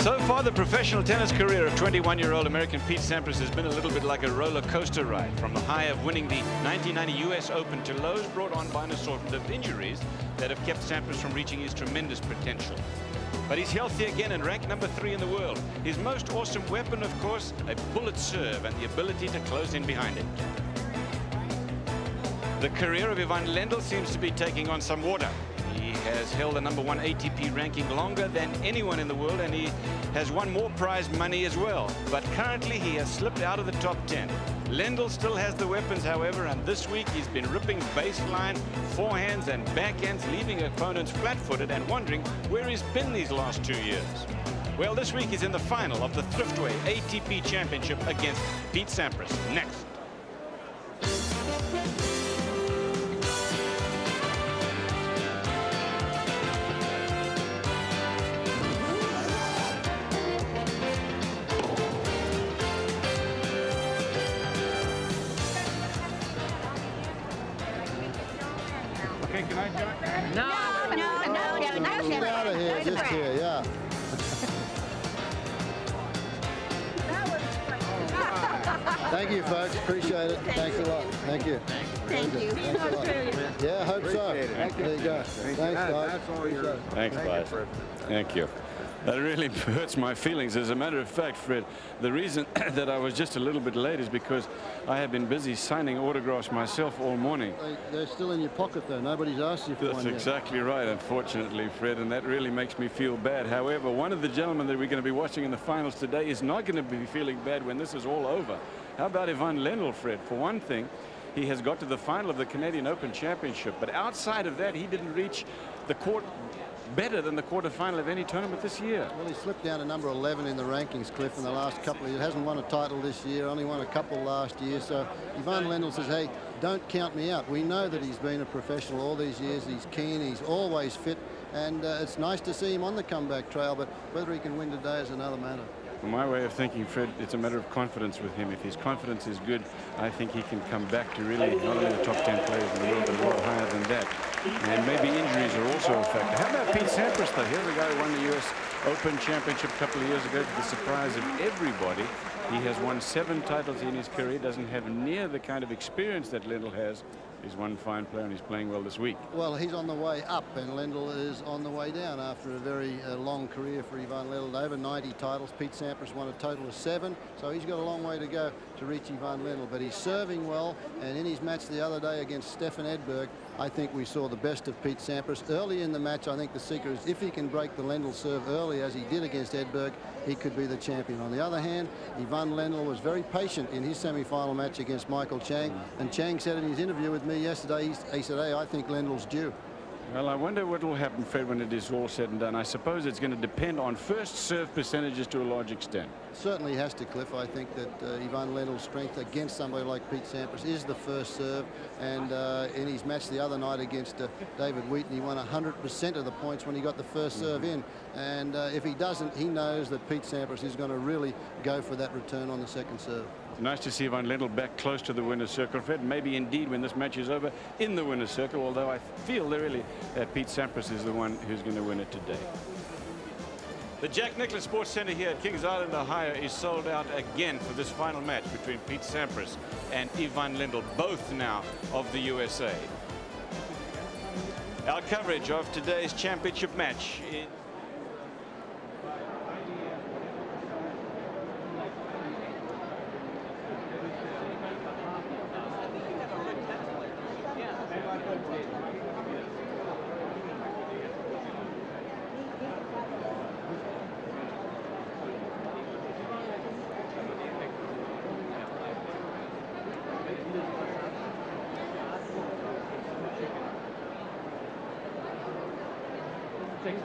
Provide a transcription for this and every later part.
So far, the professional tennis career of 21-year-old American Pete Sampras has been a little bit like a roller coaster ride, from the high of winning the 1990 US Open to lows brought on by an assortment of injuries that have kept Sampras from reaching his tremendous potential. But he's healthy again and ranked number 3 in the world. His most awesome weapon, of course, a bullet serve and the ability to close in behind it. The career of Ivan Lendl seems to be taking on some water. He has held the #1 ATP ranking longer than anyone in the world, and he has won more prize money as well. But currently he has slipped out of the top 10. Lendl still has the weapons, however, and this week he's been ripping baseline, forehands and backhands, leaving opponents flat-footed and wondering where he's been these last 2 years. Well, this week he's in the final of the Thriftway ATP Championship against Pete Sampras. Next. Okay, can I join? No. Get out of here, just here, yeah. Thank you, folks. Appreciate it. Thanks a lot. Thank you. Thank you. Thanks a lot. Yeah, hope so. There you go. Thanks, guys. Thanks, guys. Thank you. That really hurts my feelings. As a matter of fact, Fred, the reason that I was just a little bit late is because I have been busy signing autographs myself all morning. They're still in your pocket, though. Nobody's asked you for one yet. That's exactly right, unfortunately, Fred, and that really makes me feel bad. However, one of the gentlemen that we're going to be watching in the finals today is not going to be feeling bad when this is all over. How about Ivan Lendl, Fred? For one thing, he has got to the final of the Canadian Open Championship, but outside of that, he didn't reach the court better than the quarterfinal of any tournament this year. Well, he slipped down to number 11 in the rankings, Cliff, in the last couple of years. Hasn't won a title this year, only won a couple last year. So Ivan Lendl says, hey, don't count me out. We know that he's been a professional all these years. He's keen, he's always fit, and it's nice to see him on the comeback trail, but whether he can win today is another matter. From my way of thinking, Fred, it's a matter of confidence with him. If his confidence is good, I think he can come back to really not only the top 10 players in the world, but a lot higher than that. And maybe injuries are also a factor. How about Pete Sampras, though? Here the guy who won the US Open Championship a couple of years ago, to the surprise of everybody. He has won 7 titles in his career, doesn't have near the kind of experience that Lendl has. He's one fine player and he's playing well this week. Well, he's on the way up, and Lendl is on the way down after a very long career for Ivan Lendl. Over 90 titles. Pete Sampras won a total of 7, so he's got a long way to go to reach Ivan Lendl. But he's serving well, and in his match the other day against Stefan Edberg, I think we saw the best of Pete Sampras. Early in the match, I think the secret is if he can break the Lendl serve early, as he did against Edberg, he could be the champion. On the other hand, Ivan Lendl was very patient in his semi-final match against Michael Chang, and Chang said in his interview with me yesterday, he said, hey, I think Lendl's due. Well, I wonder what will happen, Fred, when it is all said and done. I suppose it's going to depend on first serve percentages to a large extent. Certainly has to, Cliff. I think that Ivan Lendl's strength against somebody like Pete Sampras is the first serve, and in his match the other night against David Wheaton, he won 100% of the points when he got the first serve in, and if he doesn't, he knows that Pete Sampras is going to really go for that return on the second serve. Nice to see Ivan Lendl back close to the winner's circle, Fred. Maybe indeed when this match is over in the winner's circle, although I feel really that Pete Sampras is the one who's going to win it today. The Jack Nicklaus Sports Center here at Kings Island, Ohio is sold out again for this final match between Pete Sampras and Ivan Lendl, both now of the USA. Our coverage of today's championship match in Thanks.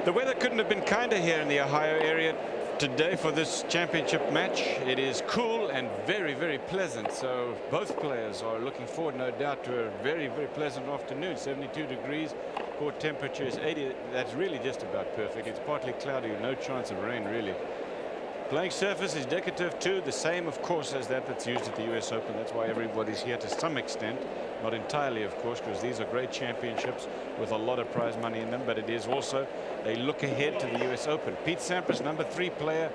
The weather couldn't have been kinder here in the Ohio area today for this championship match. It is cool and very, very pleasant. So both players are looking forward, no doubt, to a very, very pleasant afternoon. 72 degrees. Court temperature is 80. That's really just about perfect. It's partly cloudy, no chance of rain, really. Playing surface is decorative too, the same of course as that's used at the US Open. That's why everybody's here to some extent, not entirely of course, because these are great championships with a lot of prize money in them, but it is also a look ahead to the US Open. Pete Sampras, #3 player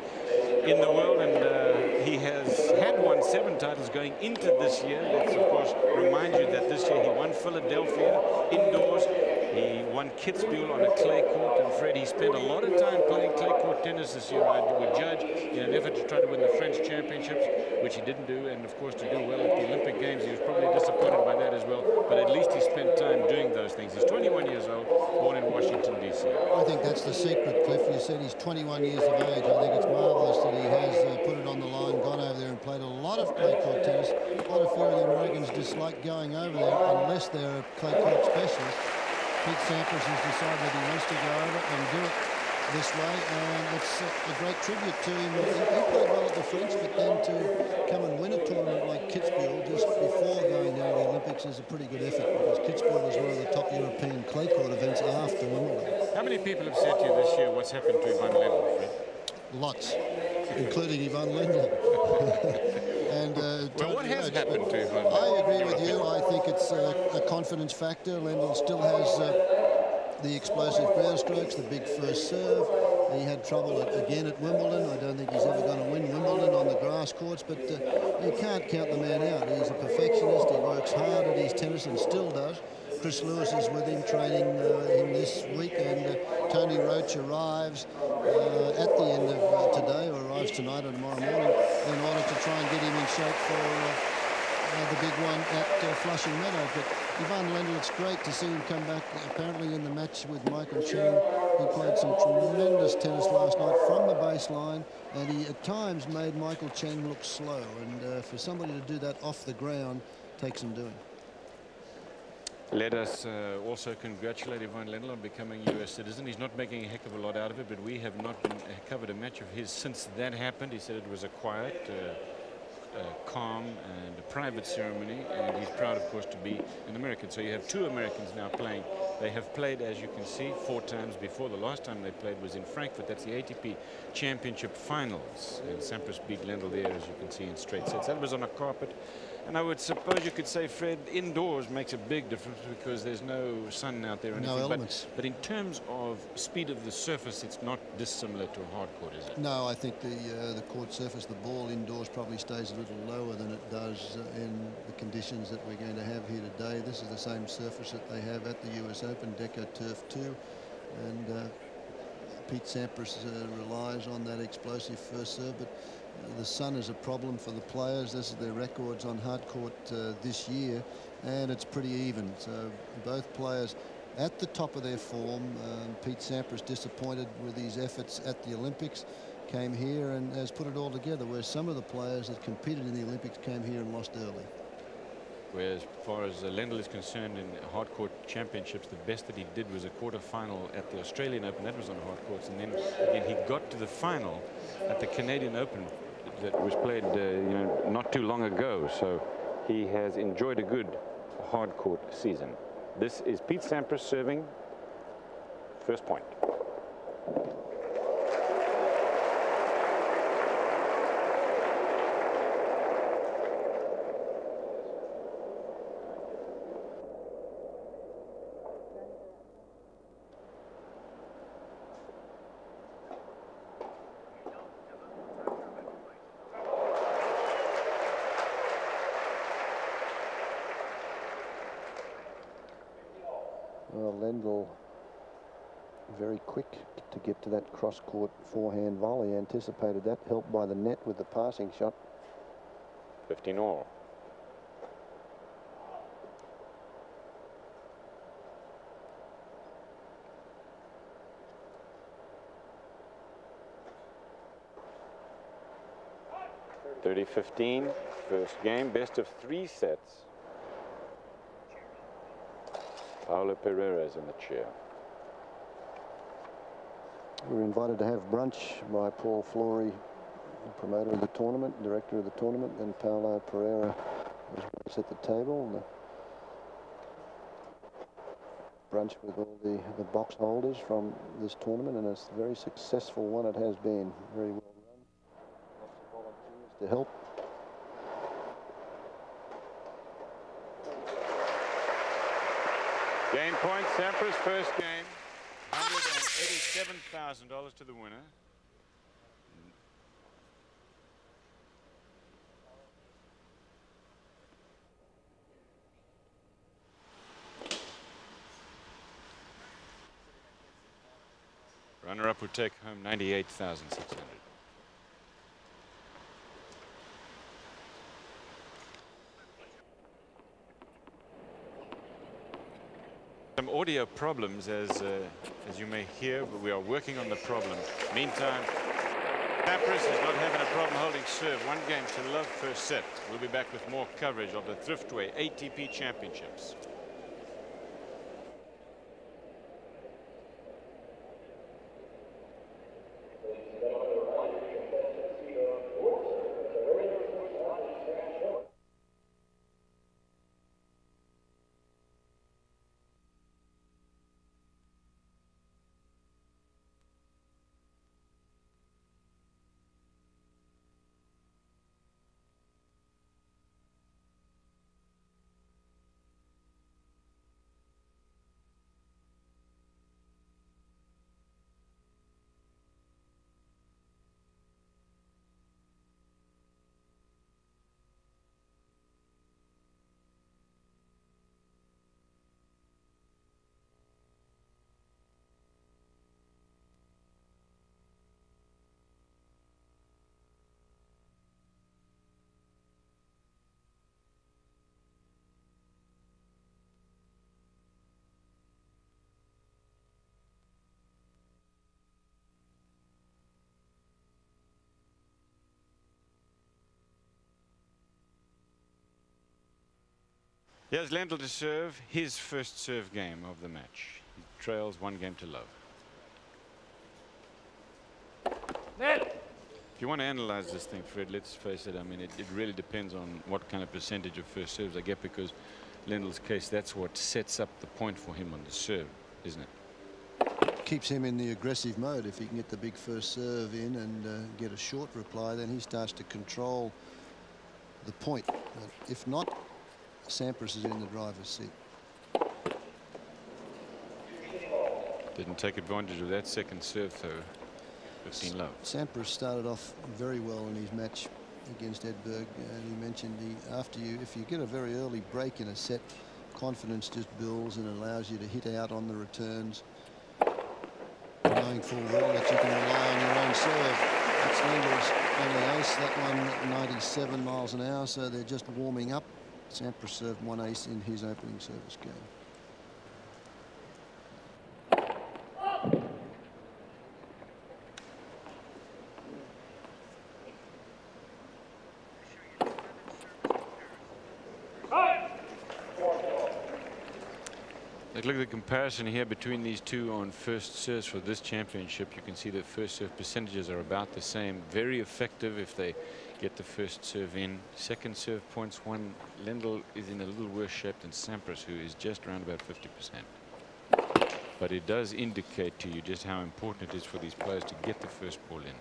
in the world, and he has had won 7 titles going into this year. Let's of course remind you that this year he won Philadelphia indoors. He won Kitzbühel on a clay court, and Fred, he spent a lot of time playing clay court tennis this year, I would judge, in an effort to try to win the French championships, which he didn't do, and of course to do well at the Olympic Games. He was probably disappointed by that as well, but at least he spent time doing those things. He's 21 years old, born in Washington, D.C. I think that's the secret, Cliff. You said he's 21 years of age. I think it's marvellous that he has put it on the line, gone over there and played a lot of clay court tennis. Quite a few of the Americans dislike going over there unless they're a clay court specialist. Pete Sampras has decided that he wants to go over and do it this way, and it's a great tribute to him. He played well at the French, but then to come and win a tournament like Kitzbühel just before going down to the Olympics is a pretty good effort, because Kitzbühel was one of the top European clay court events after Wimbledon. How many people have said to you this year what's happened to Ivan Lendl, Fred? Lots, including Ivan Lendl. And, well, what has happened to Ivan? I agree with you. I think it's a confidence factor. Lendl still has the explosive ground strokes, the big first serve. He had trouble again at Wimbledon. I don't think he's ever going to win Wimbledon on the grass courts, but you can't count the man out. He's a perfectionist. He works hard at his tennis and still does. Chris Lewis is with him, training him this week, and Tony Roach arrives at the end of today, or arrives tonight or tomorrow morning, in order to try and get him in shape for the big one at Flushing Meadows. But Ivan Lendl, it's great to see him come back. Apparently in the match with Michael Chen, he played some tremendous tennis last night from the baseline, and he at times made Michael Chen look slow. And for somebody to do that off the ground takes some doing. Let us also congratulate Ivan Lendl on becoming a US citizen. He's not making a heck of a lot out of it, but we have not covered a match of his since that happened. He said it was a quiet, calm and a private ceremony, and he's proud of course to be an American. So you have 2 Americans now playing. They have played, as you can see, 4 times before. The last time they played was in Frankfurt. That's the ATP Championship Finals, and Sampras beat Lendl there, as you can see, in straight sets. That was on a carpet. And I would suppose you could say, Fred, indoors makes a big difference because there's no sun out there or anything. No elements. But in terms of speed of the surface, it's not dissimilar to a hard court, is it? No, I think the court surface, the ball indoors probably stays a little lower than it does in the conditions that we're going to have here today. This is the same surface that they have at the US Open, Deco Turf 2. And Pete Sampras relies on that explosive first serve, but the sun is a problem for the players. This is their records on hard court this year, and it's pretty even. So both players at the top of their form. Pete Sampras disappointed with his efforts at the Olympics, came here and has put it all together, where some of the players that competed in the Olympics came here and lost early. Whereas, as far as Lendl is concerned, in hard court championships, the best that he did was a quarter-final at the Australian Open. That was on hard courts, and then again he got to the final at the Canadian Open that was played, you know, not too long ago. So he has enjoyed a good hard court season. This is Pete Sampras serving first point. Well, Lendl very quick to get to that cross-court forehand volley. Anticipated that, helped by the net with the passing shot. 15 all. (30-15) first game, best of 3 sets. Paulo Pereira is in the chair. We were invited to have brunch by Paul Flory, the promoter of the tournament, director of the tournament, and Paolo Pereira was at the table. And the brunch with all the box holders from this tournament, and it's a very successful one it has been. Very well run. Lots of volunteers to help. Game point, Sampras first game. $187,000 to the winner. Runner-up would take home $98,600. Some audio problems, as you may hear, but we are working on the problem. Meantime, Sampras is not having a problem holding serve. 1 game to love first set. We'll be back with more coverage of the Thriftway ATP Championships. Here's Lendl to serve his first serve game of the match. He trails 1 game to love. If you want to analyze this thing, Fred, let's face it. I mean, it really depends on what kind of percentage of first serves I get, because Lendl's case, that's what sets up the point for him on the serve, isn't it? Keeps him in the aggressive mode. If he can get the big first serve in and get a short reply, then he starts to control the point. But if not, Sampras is in the driver's seat. Didn't take advantage of that second serve, though. 15 love. Sampras started off very well in his match against Edberg, and he mentioned if you get a very early break in a set, confidence just builds and allows you to hit out on the returns, knowing full well that you can rely on your own serve. That's Lendl's only ace. That one 97 miles an hour, so they're just warming up. Sampras served 1 ace in his opening service game. Look at the comparison here between these two on first serves for this championship. You can see the first serve percentages are about the same. Very effective if they get the first serve in. Second serve points won. Lendl is in a little worse shape than Sampras, who is just around about 50%. But it does indicate to you just how important it is for these players to get the first ball in.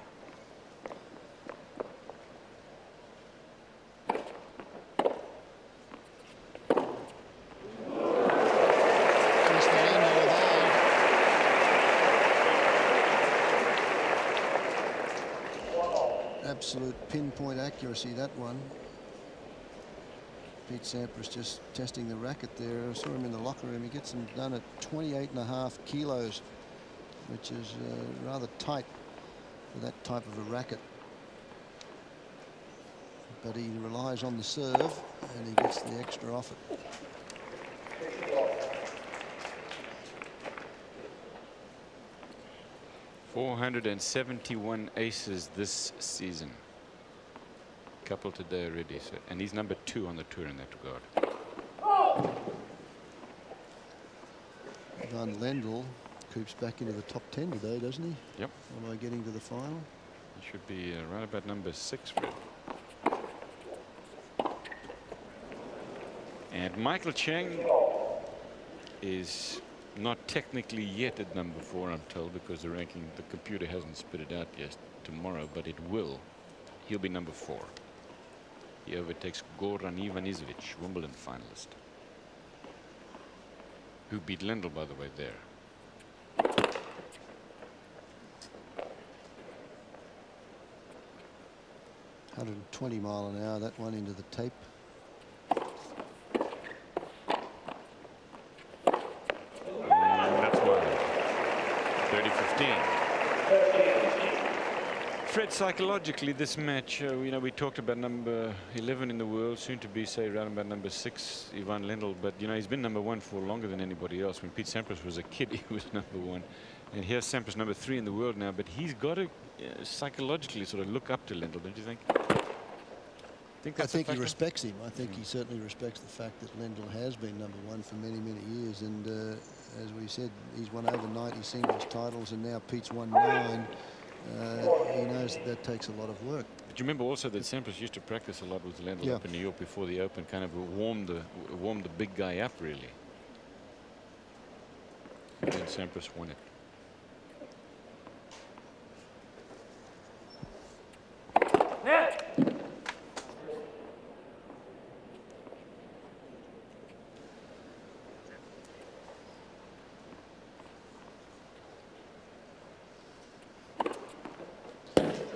Absolute pinpoint accuracy, that one. Pete Sampras just testing the racket there. I saw him in the locker room. He gets them done at 28.5 kilos, which is rather tight for that type of a racket. But he relies on the serve, and he gets the extra off it. .471 aces this season. Couple today already, so, and he's number 2 on the tour in that regard. Van Lendl Coops back into the top 10 today, doesn't he? Yep. By getting to the final. He should be right about number 6, Fred. And Michael Chang is not technically yet at number 4, I'm told, because the computer hasn't spit it out yet tomorrow, but it will. He'll be number 4. He overtakes Goran Ivanisevic, Wimbledon finalist, who beat Lendl, by the way, there. .120 miles an hour, that one into the tape. That's one. 30-15. Fred, psychologically, this match, you know, we talked about number 11 in the world, soon to be, say, around about number 6, Ivan Lendl. But, you know, he's been number 1 for longer than anybody else. When Pete Sampras was a kid, he was number 1. And here's Sampras number 3 in the world now. But he's got to psychologically sort of look up to Lendl, don't you think? I think he respects him. I think he certainly respects the fact that Lendl has been number 1 for many, many years. And as we said, he's won over 90 singles titles, and now Pete's won 9. He knows that takes a lot of work. But you remember also that Sampras used to practice a lot with Lendl up in New York before the Open, kind of warmed the big guy up, really. And then Sampras won it.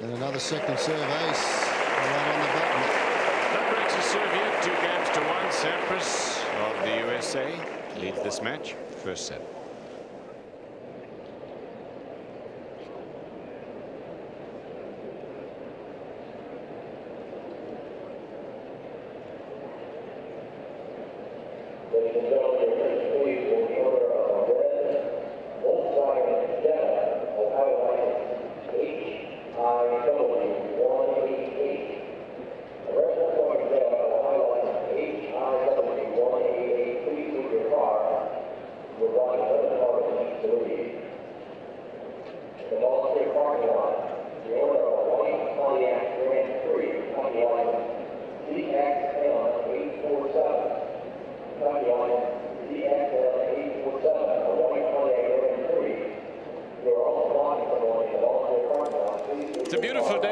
And another second serve ace right on the button. That breaks his serve here, 2 games to 1. Sampras of the USA leads this match. First set.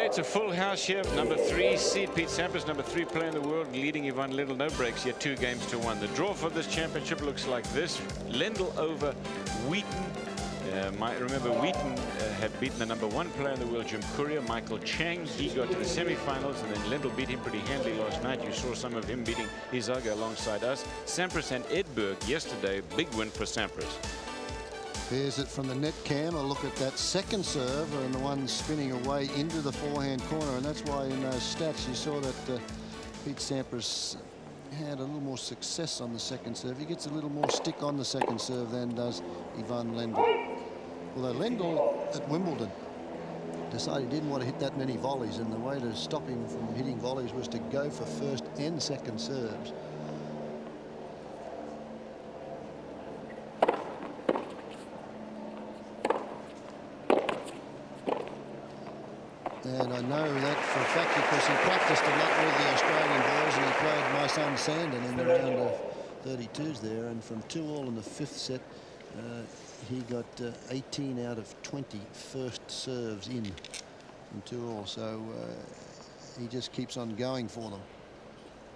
It's a full house here. Number 3 seed Pete Sampras, number 3 player in the world, leading Ivan Lendl. No breaks yet, 2 games to 1. The draw for this championship looks like this: Lendl over Wheaton. Remember, Wheaton had beaten the number 1 player in the world, Jim Courier. Michael Chang, he got to the semi-finals, and then Lendl beat him pretty handily last night. You saw some of him beating Izaga alongside us. Sampras and Edberg yesterday, big win for Sampras. There's it from the net cam. A look at that second serve and the one spinning away into the forehand corner. And that's why in those stats you saw that Pete Sampras had a little more success on the second serve. He gets a little more stick on the second serve than does Ivan Lendl. Although Lendl at Wimbledon decided he didn't want to hit that many volleys, and the way to stop him from hitting volleys was to go for first and second serves. And I know that for a fact because he practiced a lot with the Australian boys, and he played my son Sandon in the round of 32s there. And from 2-all in the 5th set, he got 18 out of 20 first serves in from 2-all. So he just keeps on going for them.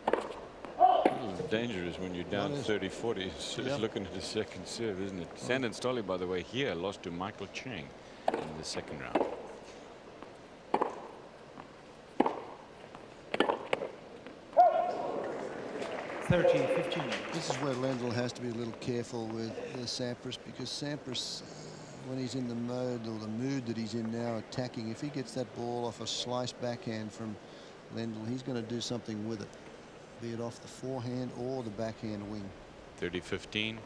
It's dangerous when you're down 30-40. It's looking at the second serve, isn't it? Sandon Stolle, by the way, here lost to Michael Chang in the second round. 13-15. This is where Lendl has to be a little careful with Sampras, because Sampras, when he's in the mode or the mood that he's in now, attacking, if he gets that ball off a slice backhand from Lendl, he's going to do something with it, be it off the forehand or the backhand wing. 30-15.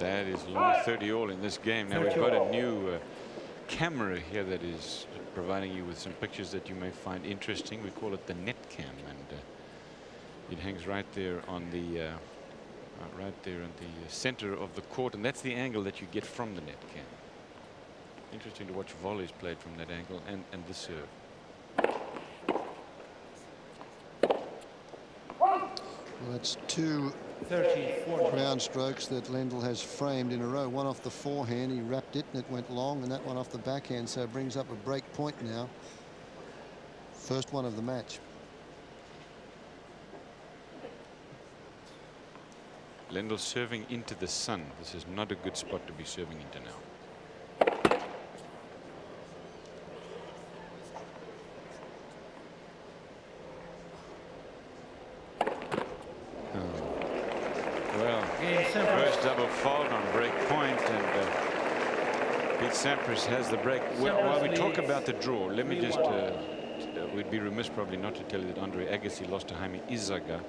That is long 30 all in this game. Now we've got a new camera here that is providing you with some pictures that you may find interesting. We call it the net cam, and it hangs right there on the center of the court, and that's the angle that you get from the net cam. Interesting to watch volleys played from that angle, and the serve. Well, that's 2 ground strokes that Lendl has framed in a row. One off the forehand, he wrapped it and it went long, and that one off the backhand, so it brings up a break point now. First one of the match. Lendl serving into the sun. This is not a good spot to be serving into now. Well, first double fault on break point, and Pete Sampras has the break. While we talk about the draw, let me just, we'd be remiss probably not to tell you that Andre Agassi lost to Jaime Izaga.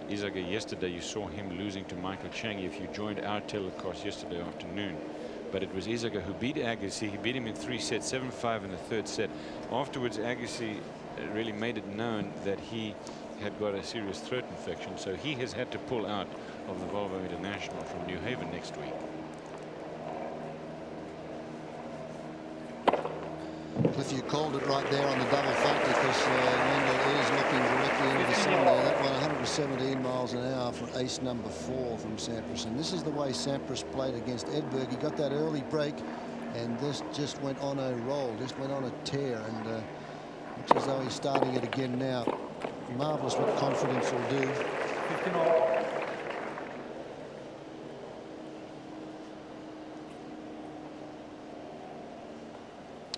Izaga yesterday, you saw him losing to Michael Chang if you joined our telecast yesterday afternoon. But it was Izaga who beat Agassi. He beat him in 3 sets, 7-5 in the third set. Afterwards, Agassi really made it known that he had got a serious throat infection, so he has had to pull out of the Volvo International from New Haven next week. Cliff, you called it right there on the double fact, because Lendl is looking directly into the sun there. That one 117 miles an hour for ace number 4 from Sampras. And this is the way Sampras played against Edberg. He got that early break, and this just went on a roll, just went on a tear, and looks as though he's starting it again now. Marvelous what confidence will do. 15 all.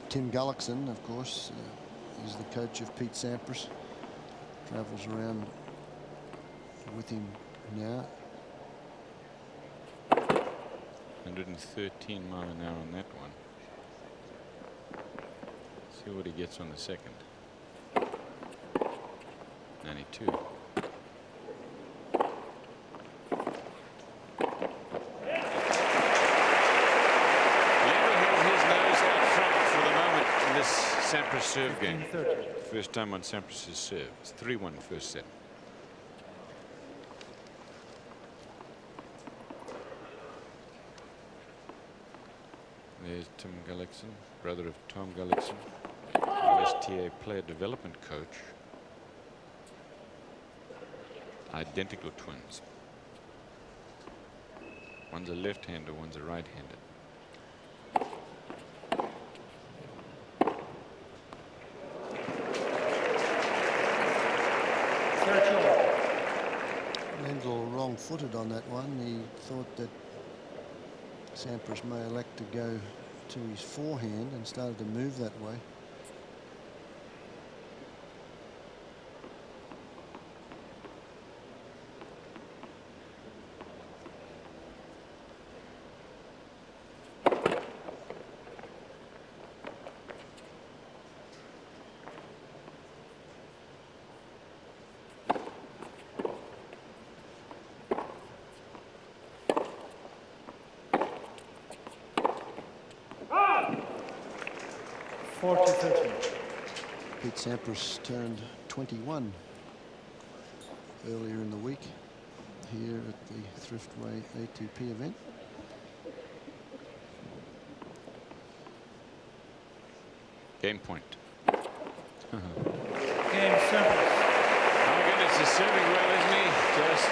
Tim Gullickson, of course, is the coach of Pete Sampras. Travels around with him now. 113 mile an hour on that one. See what he gets on the second. 92. Sampras serve game. First time on Sampras's serve. It's 3-1 first set. There's Tim Gullickson, brother of Tom Gullickson, USTA player development coach. Identical twins. One's a left-hander, one's a right-hander. Lendl wrong-footed on that one. He thought that Sampras may elect to go to his forehand and started to move that way. Pete Sampras turned 21 earlier in the week here at the Thriftway ATP event. Game point. Game Sampras. My goodness, he's serving well, isn't he? Just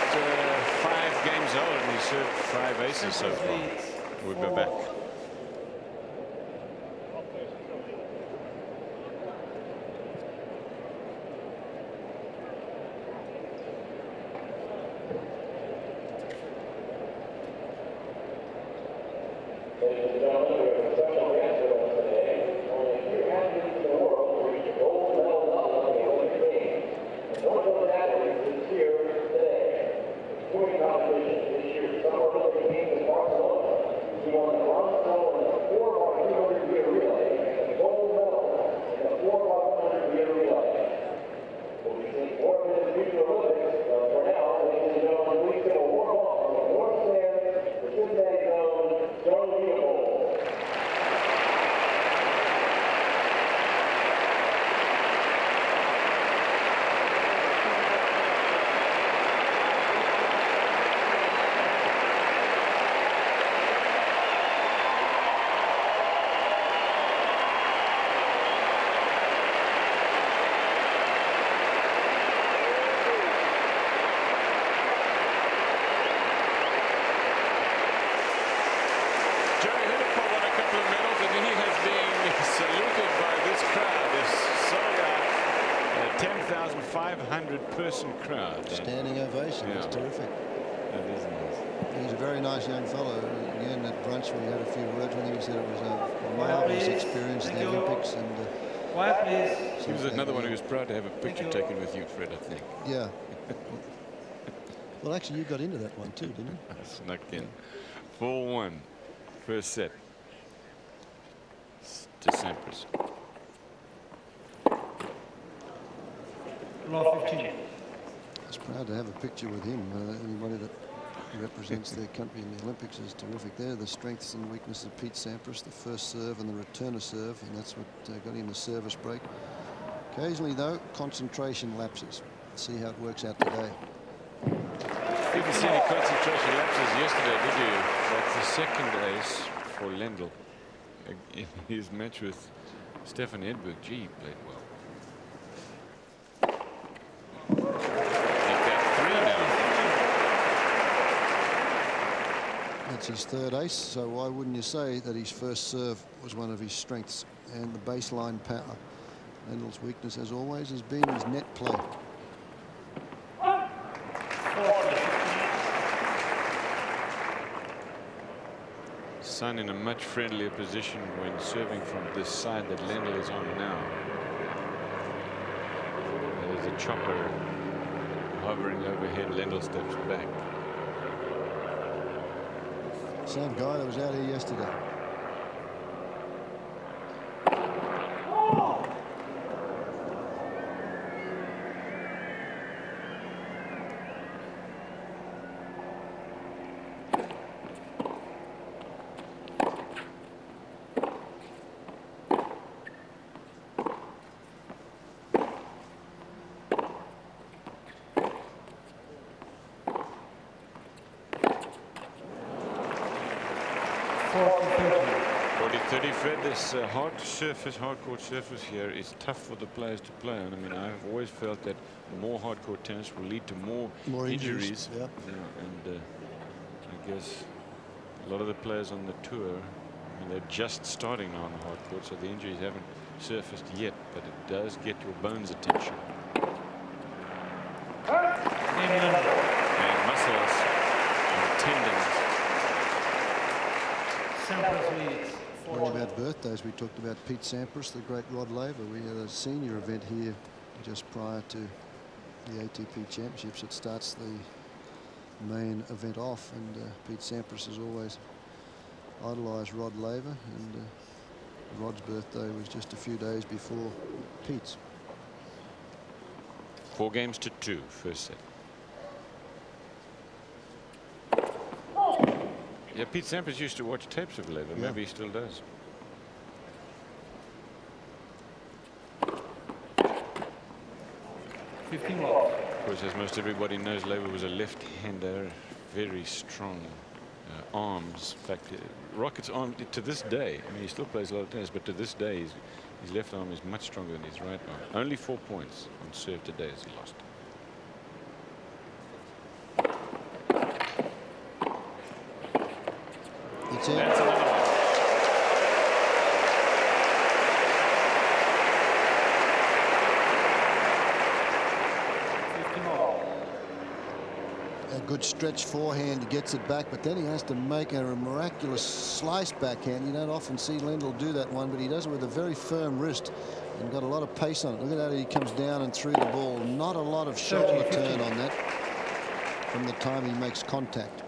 5 games old, and he's served 5 aces so far. We'll go back. He won the bronze 500-person crowd. Standing ovation. Yeah. That's terrific. That is nice. He's a very nice young fellow. Again, at brunch, we had a few words with him. He said it was a marvelous experience at the Olympics. And Quiet, please. He was another one who was proud to have a picture taken with you, Fred, I think. Yeah. Well, actually, you got into that one too, didn't you? I snuck in. 4-1. First set. To Sampras. Law 15. I was proud to have a picture with him. Anybody that represents their country in the Olympics is terrific there. The strengths and weaknesses of Pete Sampras, the first serve and the return of serve, and that's what got him the service break. Occasionally, though, concentration lapses. Let's see how it works out today. Didn't see any concentration lapses yesterday, did you? That's the second ace for Lendl in his match with Stefan Edberg. Gee, he played well. That's his third ace, so why wouldn't you say that his first serve was one of his strengths and the baseline power? Lendl's weakness, as always, has been his net play. Sun in a much friendlier position when serving from this side that Lendl is on now. There's a chopper hovering overhead. Lendl steps back. Same guy that was out here yesterday. This hard surface, hardcourt surface here is tough for the players to play on. I mean, I've always felt that more hardcourt tennis will lead to more injuries. Yeah. And I guess a lot of the players on the tour, I mean, they're just starting now on the hardcourt, so the injuries haven't surfaced yet, but it does get your bones' attention. And muscles and tendons. Sampras leads. About birthdays, we talked about Pete Sampras, the great Rod Laver. We had a senior event here just prior to the ATP Championships. It starts the main event off, and Pete Sampras has always idolised Rod Laver, and Rod's birthday was just a few days before Pete's. 4-2, first set. Yeah, Pete Sampras used to watch tapes of Laver. Yeah. Maybe he still does. Of course, as most everybody knows, Laver was a left-hander, very strong arms. In fact, Rocket's arm to this day, I mean, he still plays a lot of tennis, but to this day, his left arm is much stronger than his right arm. Only 4 points on serve today as he lost. That's it. That's another one. A good stretch forehand, he gets it back, but then he has to make a miraculous slice backhand. You don't often see Lendl do that one, but he does it with a very firm wrist and got a lot of pace on it. Look at how he comes down and through the ball. Not a lot of shoulder turn on that from the time he makes contact.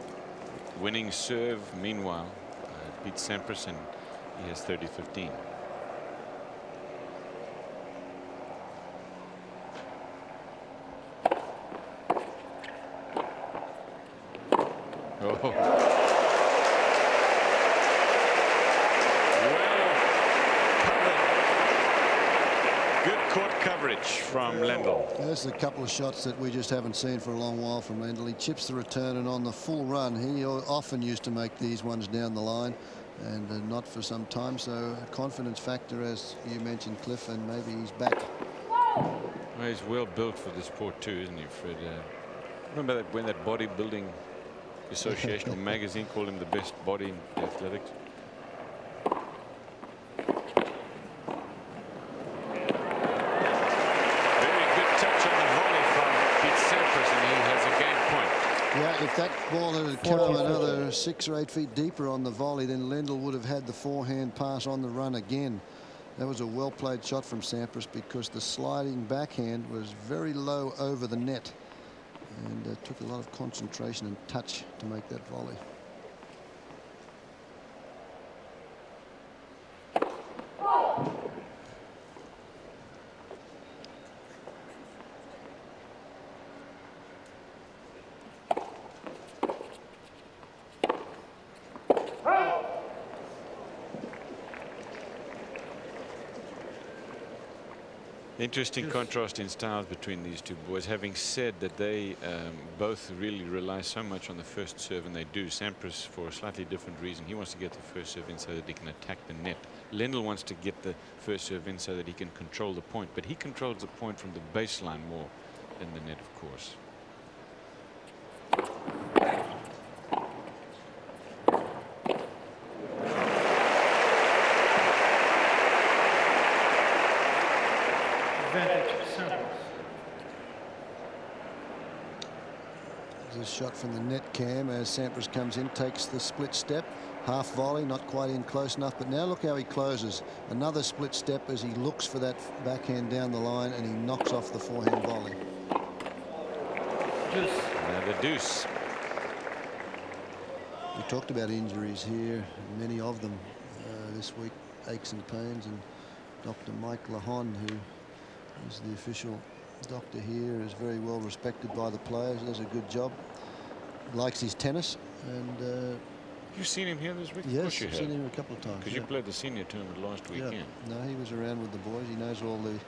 Winning serve, meanwhile, Pete Sampras, and he has 30-15. Oh. Good court coverage from Lendl. There's a couple of shots that we just haven't seen for a long while from Lendl. He chips the return, and on the full run, he often used to make these ones down the line, and not for some time. So a confidence factor, as you mentioned, Cliff, and maybe he's back. Well, he's well built for this sport too, isn't he, Fred? Remember that when that bodybuilding association or magazine called him the best body in athletics? Very good touch on the volley If that ball had come another 6 or 8 feet deeper on the volley, then Lendl would have had the forehand pass on the run again. That was a well-played shot from Sampras because the sliding backhand was very low over the net, and took a lot of concentration and touch to make that volley. Interesting contrast in styles between these two boys, having said that they both really rely so much on the first serve, and they do. Sampras, for a slightly different reason, he wants to get the first serve in so that he can attack the net. Lendl wants to get the first serve in so that he can control the point, but he controls the point from the baseline more than the net, of course. There's a shot from the net cam as Sampras comes in, takes the split step, half volley, not quite in close enough, but now look how he closes. Another split step as he looks for that backhand down the line, and he knocks off the forehand volley. Another deuce. We talked about injuries here, many of them this week, aches and pains, and Dr. Mike Lahon, who is the official doctor here, is very well respected by the players, does a good job, likes his tennis, and You've seen him here this week? yes, I've seen him a couple of times. Because you played the senior tournament last weekend. No, he was around with the boys. He knows all the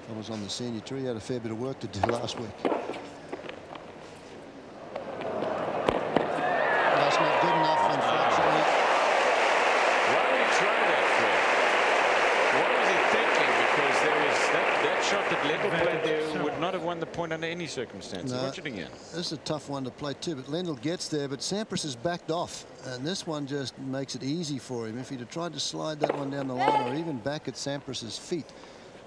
fellas on the senior tour. He had a fair bit of work to do last week. That's not good enough, unfortunately. Why did he try that for? What was he thinking? Because there was that shot that Lendl played there would not have won the point under any circumstances. No, Watch it again. This is a tough one to play too, but Lendl gets there, but Sampras has backed off, and this one just makes it easy for him. If he'd have tried to slide that one down the line or even back at Sampras's feet,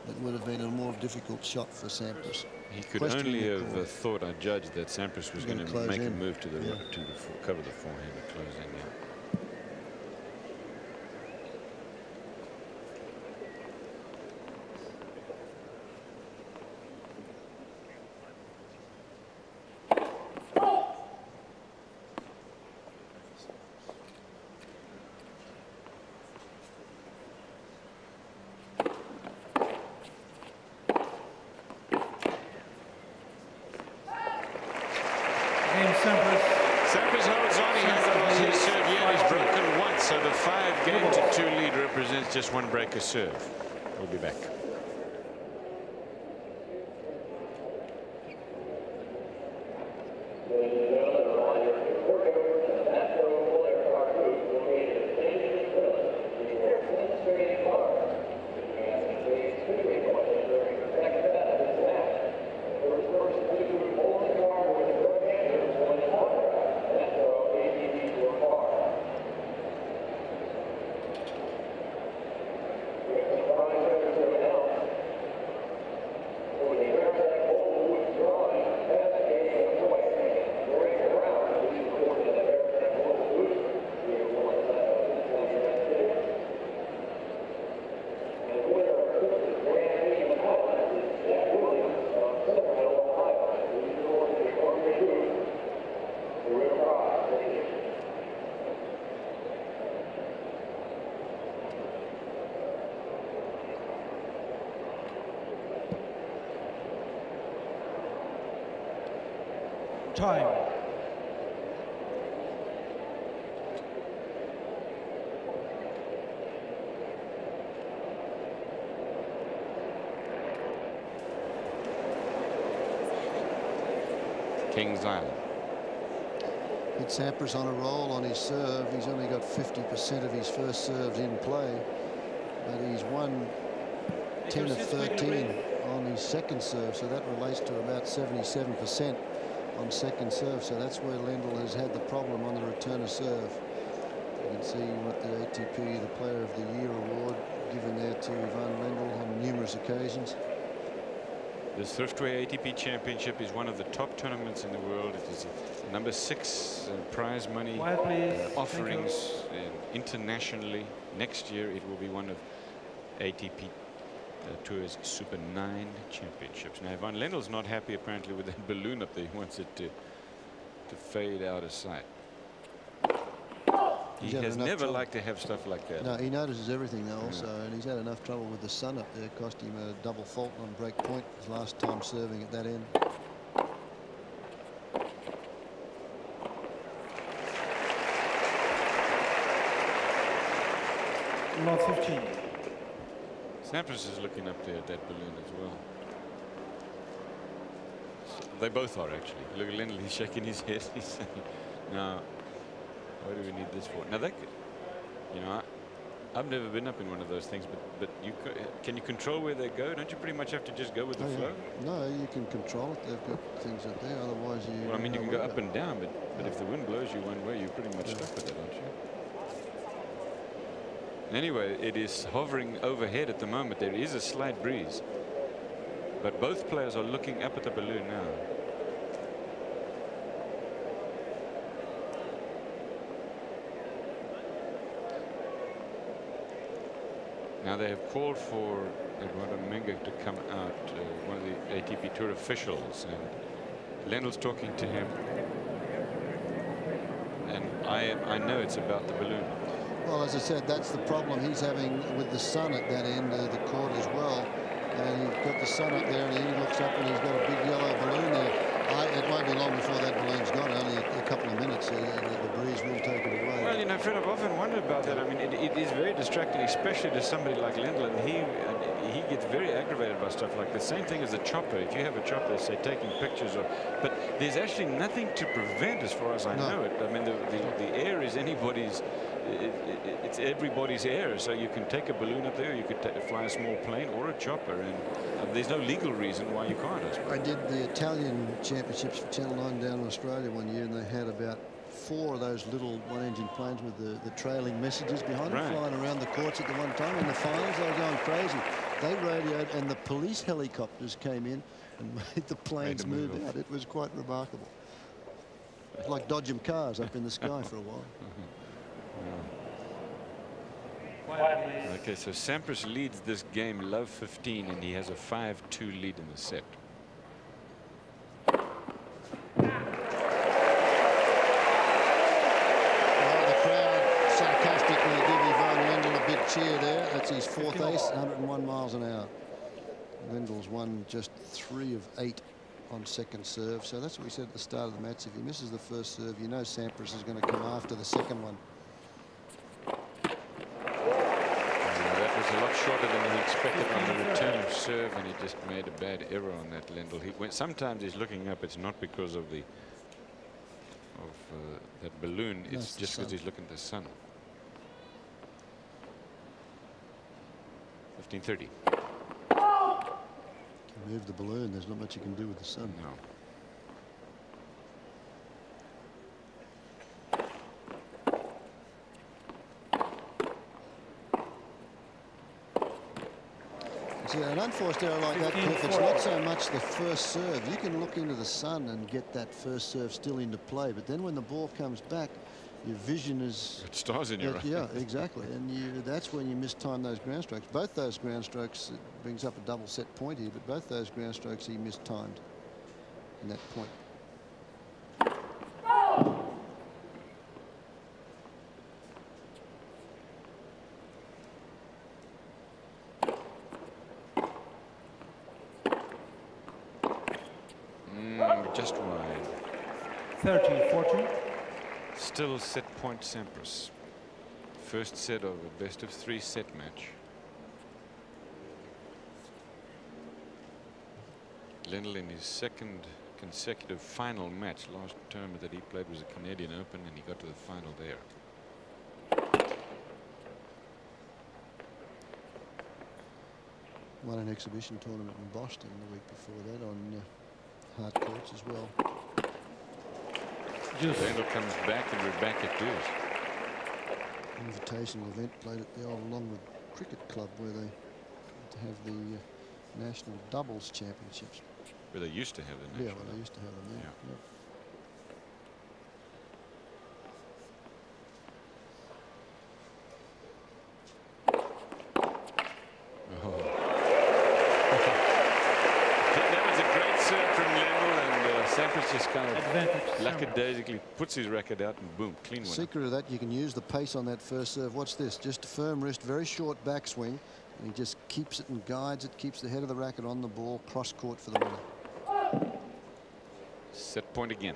it would have been a more difficult shot for Sampras. He could only have thought, I judged, that Sampras was going to make a move to the cover the forehand and close in. Yeah. Sampras holds on. He hasn't lost his serve yet. He's broken once, so the 5-game-to-2 lead represents just one break of serve. We'll be back. Time. Kings Island. Hit Sampras on a roll on his serve. He's only got 50% of his first serves in play, but he's won 10 of 13 on his second serve, so that relates to about 77% on second serve. So that's where Lendl has had the problem on the return of serve. You can see what the ATP, the Player of the Year award, given there to Ivan Lendl on numerous occasions. This Thriftway ATP Championship is one of the top tournaments in the world. It is number 6 prize money offerings internationally. Next year it will be one of ATP Tour's Super 9 championships. Now, Van Lendl's not happy apparently with that balloon up there. He wants it to fade out of sight. He has never liked to have stuff like that. No, he notices everything though also, and he's had enough trouble with the sun up there. Cost him a double fault on break point his last time serving at that end. Lot 15. Sampras is looking up there at that balloon as well. They both are actually. Look at Lendl, he's shaking his head. He's saying, no. Why do we need this for? Now, that could, you know, I've never been up in one of those things, but can you control where they go? Don't you pretty much have to just go with the flow? No, you can control it. They've got things up there. Otherwise, you. Well, I mean, you can go up and down, but if the wind blows you one way, you're pretty much stuck with it, aren't you? Anyway, it is hovering overhead at the moment. There is a slight breeze, but both players are looking up at the balloon now. Now they have called for Eduardo Menga to come out, one of the ATP Tour officials, and Lendl's talking to him, and I know it's about the balloon. Well, as I said, that's the problem he's having with the sun at that end of the court as well. And he's got the sun up there, and he looks up, and he's got a big yellow balloon there. It won't be long before that balloon's gone. Only a couple of minutes. The breeze will take it away. Well, you know, Fred, I've often wondered about that. I mean, it is very distracting, especially to somebody like Lendl, and he gets very aggravated by stuff like the same thing as a chopper. If you have a chopper, say, taking pictures, but there's actually nothing to prevent, as far as I know it. I mean, the air is anybody's. It's everybody's air, so you can take a balloon up there, you could fly a small plane or a chopper, and there's no legal reason why you can't. I did the Italian championships for Channel 9 down in Australia one year, and they had about 4 of those little one-engine planes with the trailing messages behind them flying around the courts at the one time. In the finals, they were going crazy. They radioed, and the police helicopters came in and made the planes move out. It was quite remarkable. It's like dodging cars up in the sky for a while. Okay, so Sampras leads this game, love 15, and he has a 5-2 lead in the set. Well, the crowd sarcastically give Ivan Lendl a big cheer there. That's his 4th ace, 101 miles an hour. Lendl's won just 3 of 8 on second serve. So that's what we said at the start of the match. If he misses the first serve, you know Sampras is going to come after the second one. That was a lot shorter than he expected on the return of serve, and he just made a bad error on that, Lendl. Sometimes he's looking up. It's not because of that balloon. It's just because he's looking at the sun. 15:30. Move the balloon. There's not much you can do with the sun. No. See, an unforced error like that, Cliff, it's not so much the first serve. You can look into the sun and get that first serve still into play, but then when the ball comes back, your vision is... It stars in your eye. Yeah, exactly. And that's when you mistime those ground strokes. Both those ground strokes, it brings up a double set point here, but both those ground strokes he mistimed in that point. Just wide. 30-14. Still set point Sampras. First set of a best-of-3 set match. Lendl in his 2nd consecutive final match. Last tournament that he played was a Canadian Open, and he got to the final there. Won an exhibition tournament in Boston the week before that on hard courts as well. Lendl comes back, and we're back at Deuce. Invitational event played at the old Longwood Cricket Club, where they have the National Doubles Championships. Where they used to have the national. Yeah, well, they used to have them there. Yeah. Yep. That was a great serve from Lendl, and Sampras just kind of Advantage. lackadaisically puts his racket out and boom, clean winner. Secret of that, you can use the pace on that first serve. Watch this, just a firm wrist, very short backswing, and he just keeps it and guides it, keeps the head of the racket on the ball, cross court for the winner. Set point again.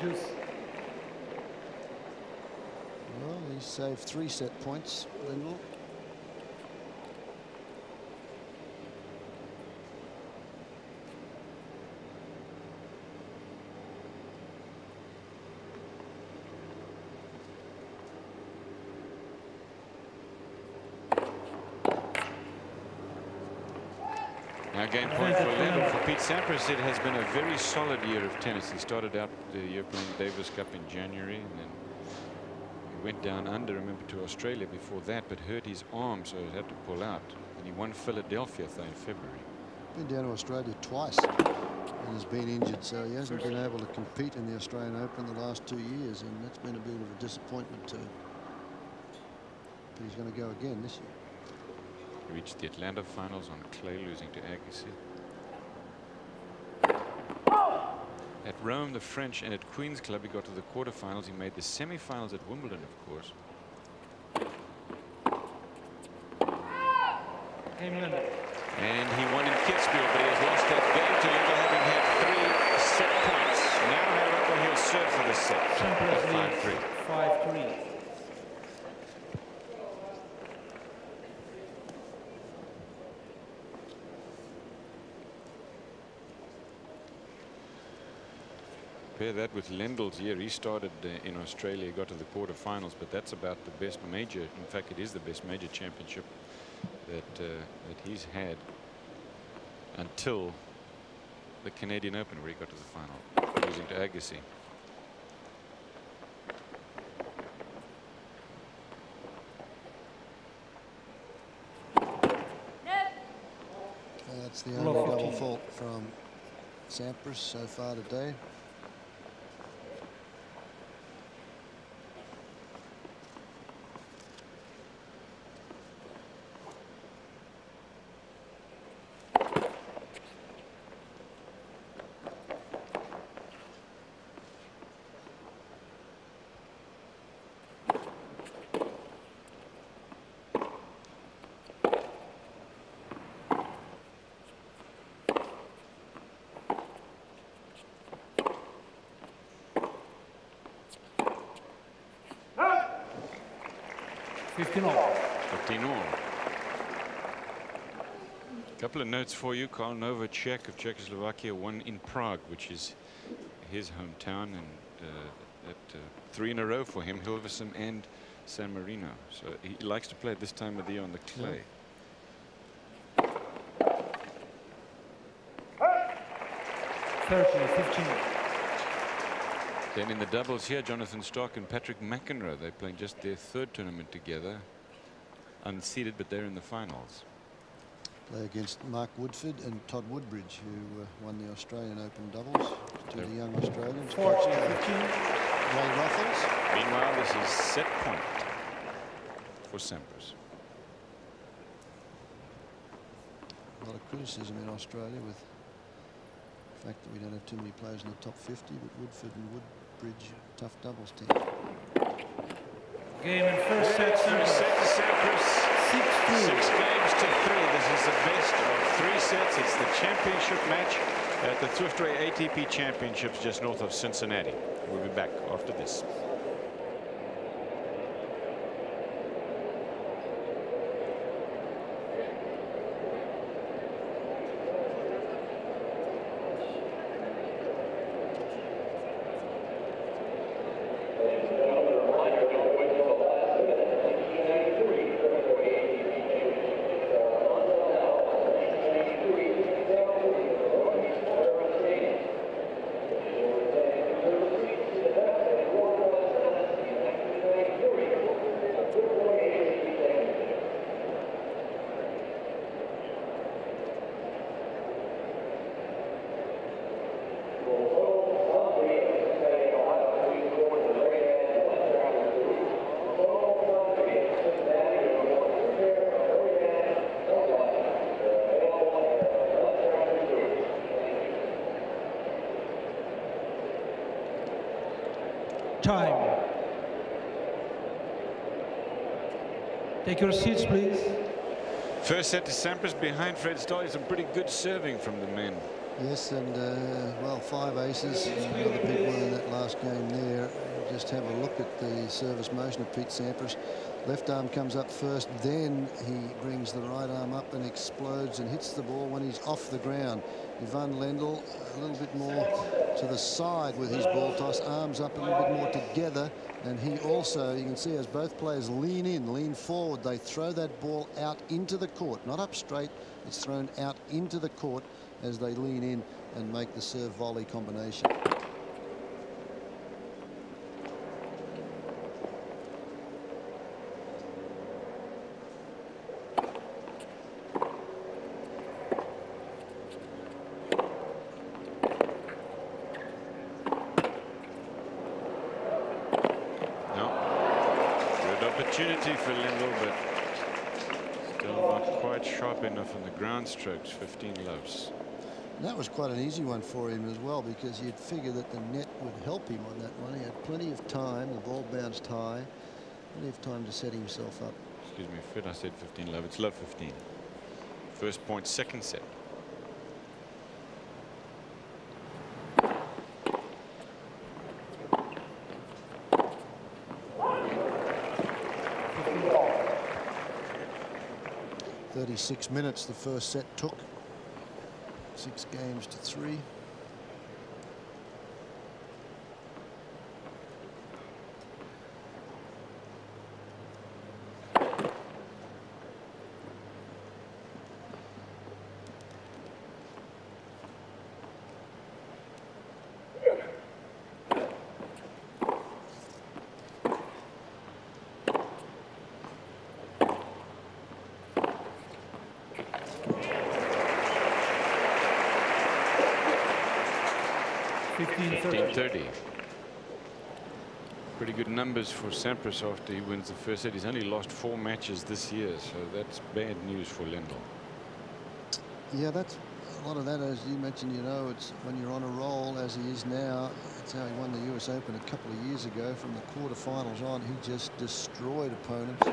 Juice. Well, he saved 3 set points, Lendl. Now game point for Lendl. For Pete Sampras, it has been a very solid year of tennis. He started out the year playing Davis Cup in January, and then he went down under, remember, to Australia before that, but hurt his arm, so he had to pull out. And he won Philadelphia in February. Been down to Australia twice and has been injured, so he hasn't been able to compete in the Australian Open the last 2 years, and that's been a bit of a disappointment too. But he's going to go again this year. He reached the Atlanta finals on clay, losing to Agassi. At Rome, the French, and at Queen's Club, he got to the quarterfinals. He made the semi-finals at Wimbledon, of course. And he won in Kitzbühel, but he has lost that game to Lendl, having had 3 set points. Now, however, he'll serve for the set at 5-3. 5-3. Compare that with Lendl's year. He started in Australia, got to the quarterfinals, but that's about the best major. In fact, it is the best major championship that he's had until the Canadian Open, where he got to the final, losing to Agassi. That's the only double fault from Sampras so far today. Couple of notes for you. Karl Novacek of Czechoslovakia won in Prague, which is his hometown, and 3 in a row for him, Hilversum and San Marino. So he likes to play at this time of the year on the clay. Yeah. 30-15. Then in the doubles here, Jonathan Stark and Patrick McEnroe, they're playing just their 3rd tournament together, unseeded, but they're in the finals. Play against Mark Woodford and Todd Woodbridge, who won the Australian Open doubles. 2 of the young Australians. 14-15. Ray Ruffles. Meanwhile, this is set point for Sampras. A lot of criticism in Australia with the fact that we don't have too many players in the top 50, but Woodford and Woodbridge, tough doubles team. Game in first set. Sampras. 6-2. 6 games to 3. This is the best of 3 sets. It's the championship match at the Thriftway ATP Championships just north of Cincinnati. We'll be back after this. Time. Take your seats, please. First set to Sampras behind Fred Stoll. Some pretty good serving from the men. Yes, and well, 5 aces, another big one in that last game there. Just have a look at the service motion of Pete Sampras. Left arm comes up first, then he brings the right arm up and explodes and hits the ball when he's off the ground. Ivan Lendl a little bit more to the side with his ball toss, arms up a little bit more together, and he also, you can see as both players lean in, lean forward, they throw that ball out into the court, not up straight, it's thrown out into the court as they lean in and make the serve volley combination. Opportunity for Lendl, but still not quite sharp enough on the ground strokes. 15 loves. And that was quite an easy one for him as well, because you'd figure that the net would help him on that one. He had plenty of time. The ball bounced high. Plenty of time to set himself up. Excuse me, Fred, I said 15 love. It's love 15. First point, second set. .36 minutes the first set took. 6 games to 3. Pretty good numbers for Sampras after he wins the first set. He's only lost 4 matches this year, so that's bad news for Lendl. Yeah, that's a lot of that, as you mentioned. You know, it's when you're on a roll as he is now. That's how he won the US Open a couple of years ago. From the quarterfinals on, he just destroyed opponents.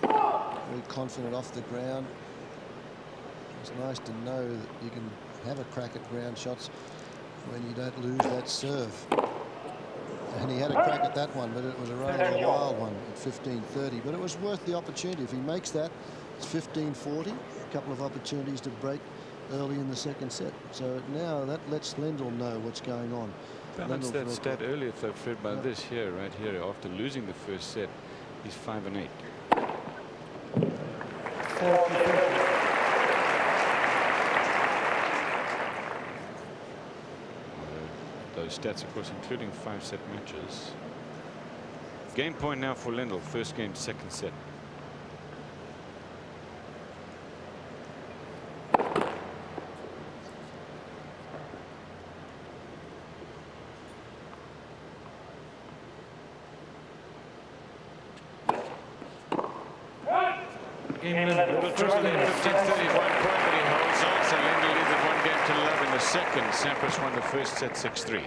Very confident off the ground. It's nice to know that you can have a crack at ground shots when you don't lose that serve. And he had a crack at that one, but it was a rather wild one at 15-30. But it was worth the opportunity. If he makes that, it's 15-40. A couple of opportunities to break early in the second set. So now that lets Lendl know what's going on. Balanced that stat earlier, though, Fred, by this here, right here. After losing the first set, he's 5-8. Those stats, of course, including 5-set matches. Game point now for Lendl. First game, second set. Game Lendl. First game, 15-31 point, but he holds on. So Lendl leads it 1 game to love in the second. Sampras won the first set 6-3.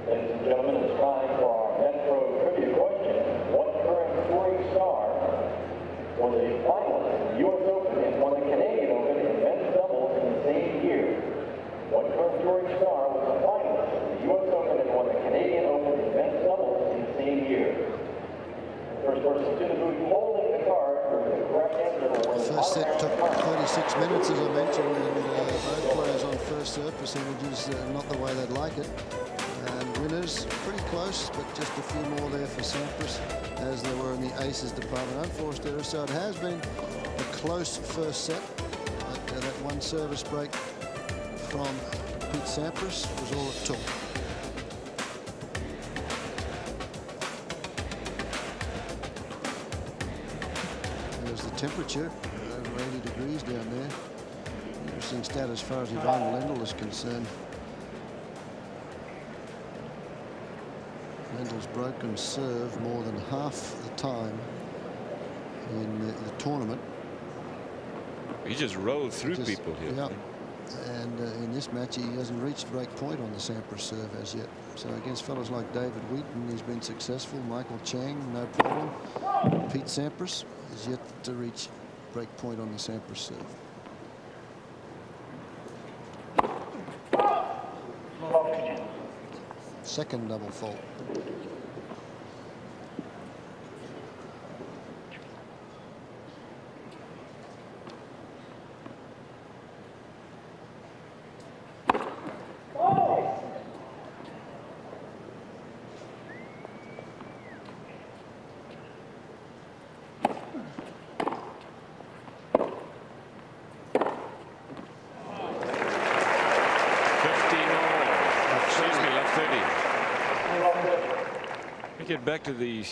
Ladies and gentlemen, it's time for our Metro trivia question. What current touring star was a finalist in the U.S. Open and won the Canadian Open in men's doubles in the same year? What current touring star was a finalist in the U.S. Open and won the Canadian Open in men's doubles in the same year? First person to the booth holding the card for the correct answer will win. First set took 36 minutes, as I mentioned, and both players on first serve percentages not the way they'd like it. And winners pretty close, but just a few more there for Sampras, as there were in the aces department. Unforced error, so it has been a close first set. But that one service break from Pete Sampras was all it took. There's the temperature, over 80 degrees down there. Interesting stat as far as Ivan Lendl is concerned. Lendl's broken serve more than half the time in the tournament. He just rolled through people here. Yeah. And in this match, he hasn't reached break point on the Sampras serve as yet. So against fellows like David Wheaton, he's been successful. Michael Chang, no problem. Pete Sampras is yet to reach break point on the Sampras serve. Second double fault. Get back to the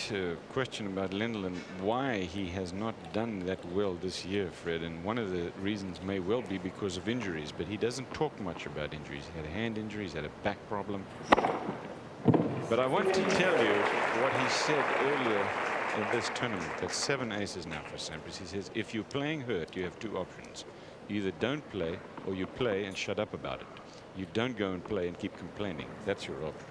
question about Lendl and why he has not done that well this year, Fred. And one of the reasons may well be because of injuries, but he doesn't talk much about injuries. He had a hand injury, he's had a back problem. But I want to tell you what he said earlier in this tournament. That's 7 aces now for Sampras. He says, if you're playing hurt, you have 2 options. You either don't play or you play and shut up about it. You don't go and play and keep complaining. That's your option.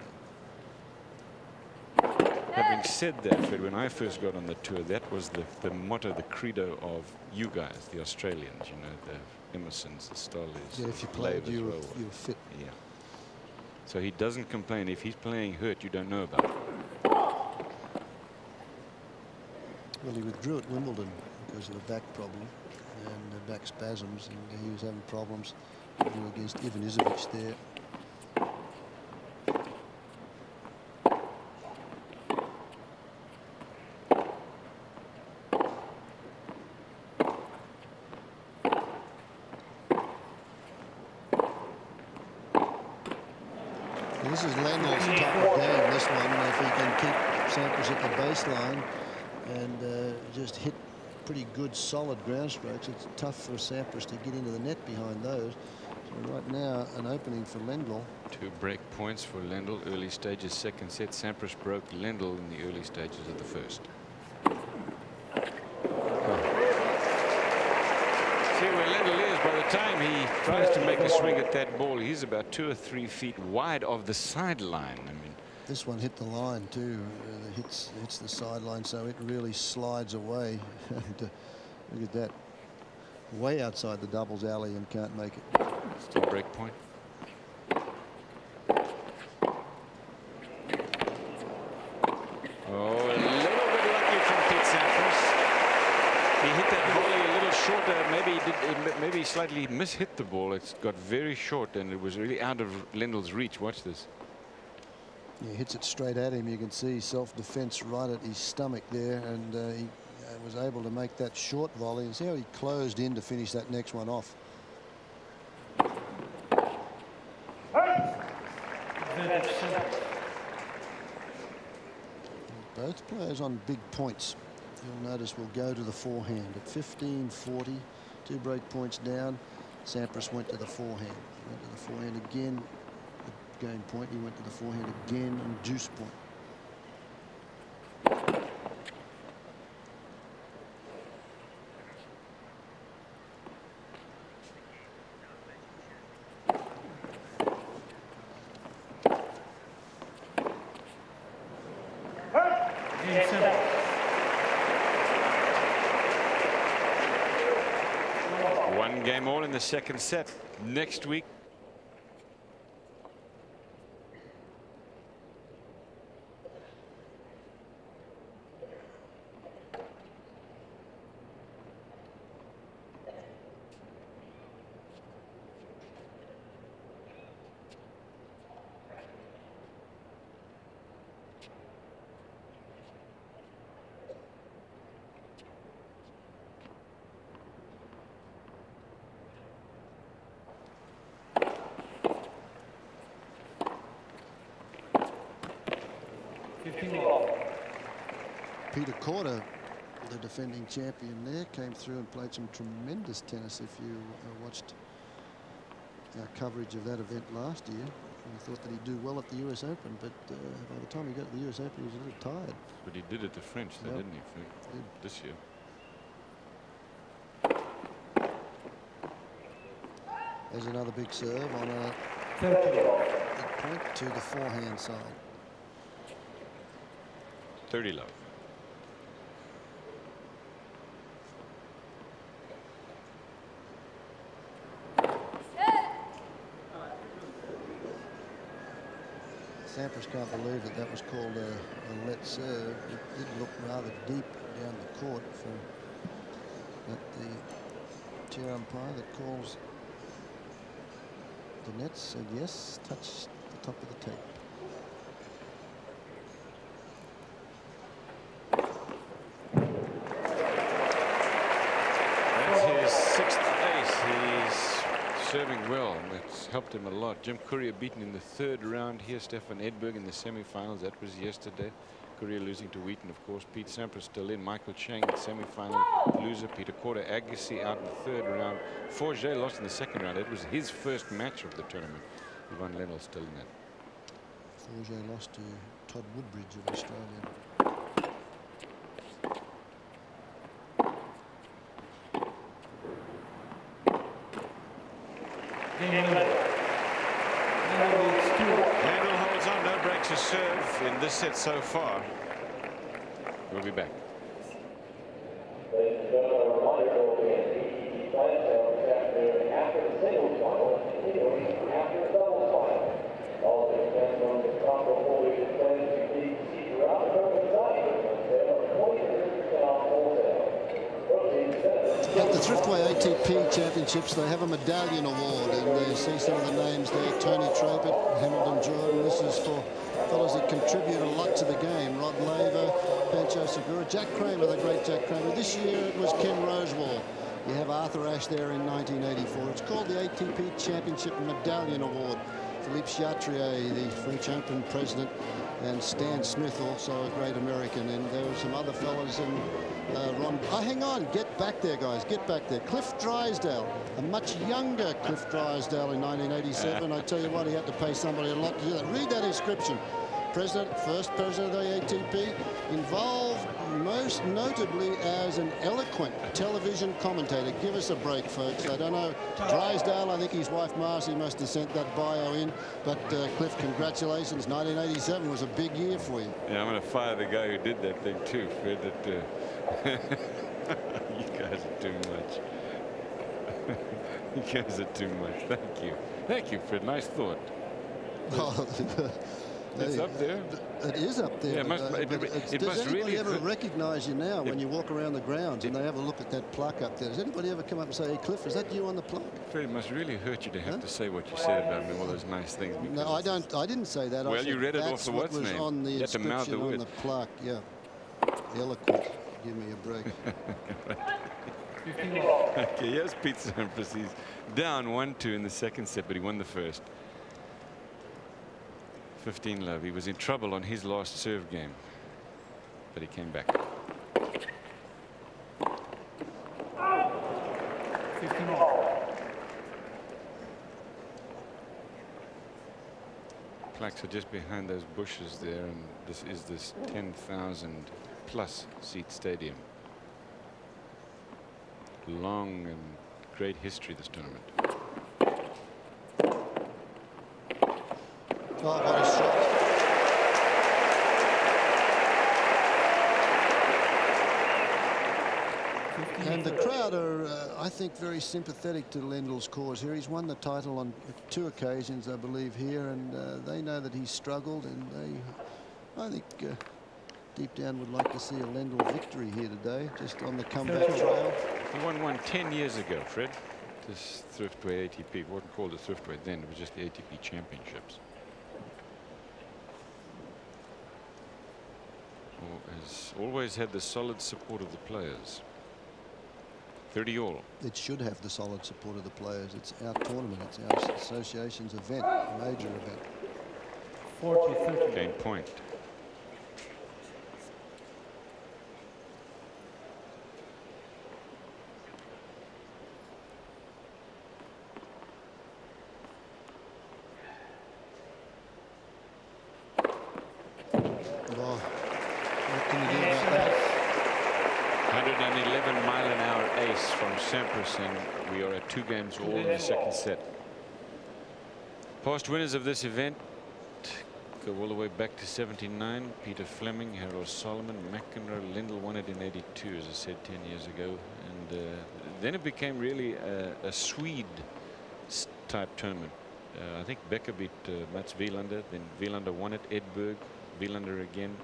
Having said that, Fred, when I first got on the tour, that was the motto, the credo of you guys, the Australians, you know, the Emersons, the Stollers. Yeah, if you played, you're fit. Yeah. So he doesn't complain. If he's playing hurt, you don't know about it. Well, he withdrew at Wimbledon because of a back problem and back spasms, and he was having problems against Ivan Izovic there. This is Lendl's top of game, this one, if he can keep Sampras at the baseline and just hit pretty good solid ground strokes. It's tough for Sampras to get into the net behind those. So right now an opening for Lendl. 2 break points for Lendl, early stages, second set. Sampras broke Lendl in the early stages of the first. See where Lendl is. By the time he tries to make a swing at that ball, he's about 2 or 3 feet wide of the sideline. I mean, this one hit the line too. Hits the sideline, so it really slides away. Look at that, way outside the doubles alley and can't make it. Still break point. Oh, a little bit lucky from Pete Sampras. He hit that volley a little shorter. Maybe he slightly mishit the ball. It's got very short and it was really out of Lendl's reach. Watch this. He hits it straight at him. You can see self-defense right at his stomach there, and he was able to make that short volley. And see how he closed in to finish that next one off. Both players on big points. You'll notice will go to the forehand at 15-40, 2 break points down. Sampras went to the forehand. Went to the forehand again. Game point, he went to the forehand again and deuce point. One game all in the second set. Next week, Peter Corder, the defending champion there, came through and played some tremendous tennis. If you watched our coverage of that event last year. We thought that he'd do well at the US Open, but by the time he got to the US Open, he was a little tired. But he did at the French, though, didn't he, this year? There's another big serve on a 30. big point to the forehand side. 30 love. Sampras can't believe that that was called a let serve. It did look rather deep down the court but the chair umpire that calls the nets said yes, touch the top of the tape. That's his 6th ace. He's serving well, and that's helped him a lot. Jim Courier beaten in the 3rd round here. Stefan Edberg in the semi-finals. That was yesterday. Courier losing to Wheaton, of course. Pete Sampras still in. Michael Chang in the semi-final loser. Peter Korda Agassi out in the 3rd round. Forget lost in the 2nd round. It was his first match of the tournament. Ivan Lendl still in that. Forget lost to Todd Woodbridge of Australia. Lendl holds on, no breaks to serve in this set so far. We'll be back. Ladies and gentlemen, a reminder there will be an ATP flag sale this afternoon after the singles final and continuing after the doubles final. All of this depends on the proper coalition plans you need to see throughout the tournament site. On sale of 20% off wholesale. Proceeds At the Thriftway ATP Championships, they have a medallion award, and you see some of the names there: Tony Trobert, Hamilton Jordan. This is for fellas that contribute a lot to the game. Rod Laver, Pancho Segura, Jack Kramer, the great Jack Kramer. This year it was Ken Rosewall. You have Arthur Ashe there in 1984. It's called the ATP Championship Medallion Award. Philippe Chatrier, the French Open president, and Stan Smith, also a great American. And there were some other fellas, and Ron. Oh, hang on, get back there, guys, get back there. Cliff Drysdale, a much younger Cliff Drysdale in 1987. I tell you what, he had to pay somebody a lot to do that. Read that inscription. First president of the ATP, involved most notably as an eloquent television commentator. Give us a break, folks. I don't know. Drysdale, I think his wife Marcy must have sent that bio in. But Cliff, congratulations. 1987 was a big year for you. Yeah, I'm going to fire the guy who did that thing too, Fred. That you guys are too much. You guys are too much. Thank you, Fred. Nice thought. It's up there. It is up there. Yeah, does anybody ever recognize you now when you walk around the grounds and they have a look at that plaque up there? Does anybody ever come up and say, "Hey, Cliff, is that you on the plaque?" Fred, it must really hurt you to have to say what you said about me, all those nice things. No, I don't. I didn't say that. Well, I said you read it off that's the what what's was name. on the You had to mouth the inscription on word. the plaque. Yeah, eloquent. Give me a break. Okay, here's Pete Sampras. He's down 1-2 in the 2nd set, but he won the 1st. 15 love. He was in trouble on his last serve game, but he came back. 15 Plaques are just behind those bushes there, and this is this 10,000 plus seat stadium. Long and great history, this tournament. Oh, what a shot. And the crowd are, I think, very sympathetic to Lendl's cause here. He's won the title on 2 occasions, I believe, here, and they know that he's struggled, and they, I think, deep down would like to see a Lendl victory here today, just on the comeback trail. He won one 10 years ago, Fred. This Thriftway ATP. It wasn't called the Thriftway then. It was just the ATP Championships. Has always had the solid support of the players. 30 all. It should have the solid support of the players. It's our tournament. It's our association's event, a major event. 40-30. Game point. an 11-mile-an-hour ace from Sampras, and we are at 2 games all in the second set. Past winners of this event go all the way back to '79. Peter Fleming, Harold Solomon, McEnroe, Lendl won it in '82, as I said, 10 years ago. And then it became really a Swede-type tournament. I think Becker beat Mats Wilander, then Wilander won it, Edberg, Wilander again,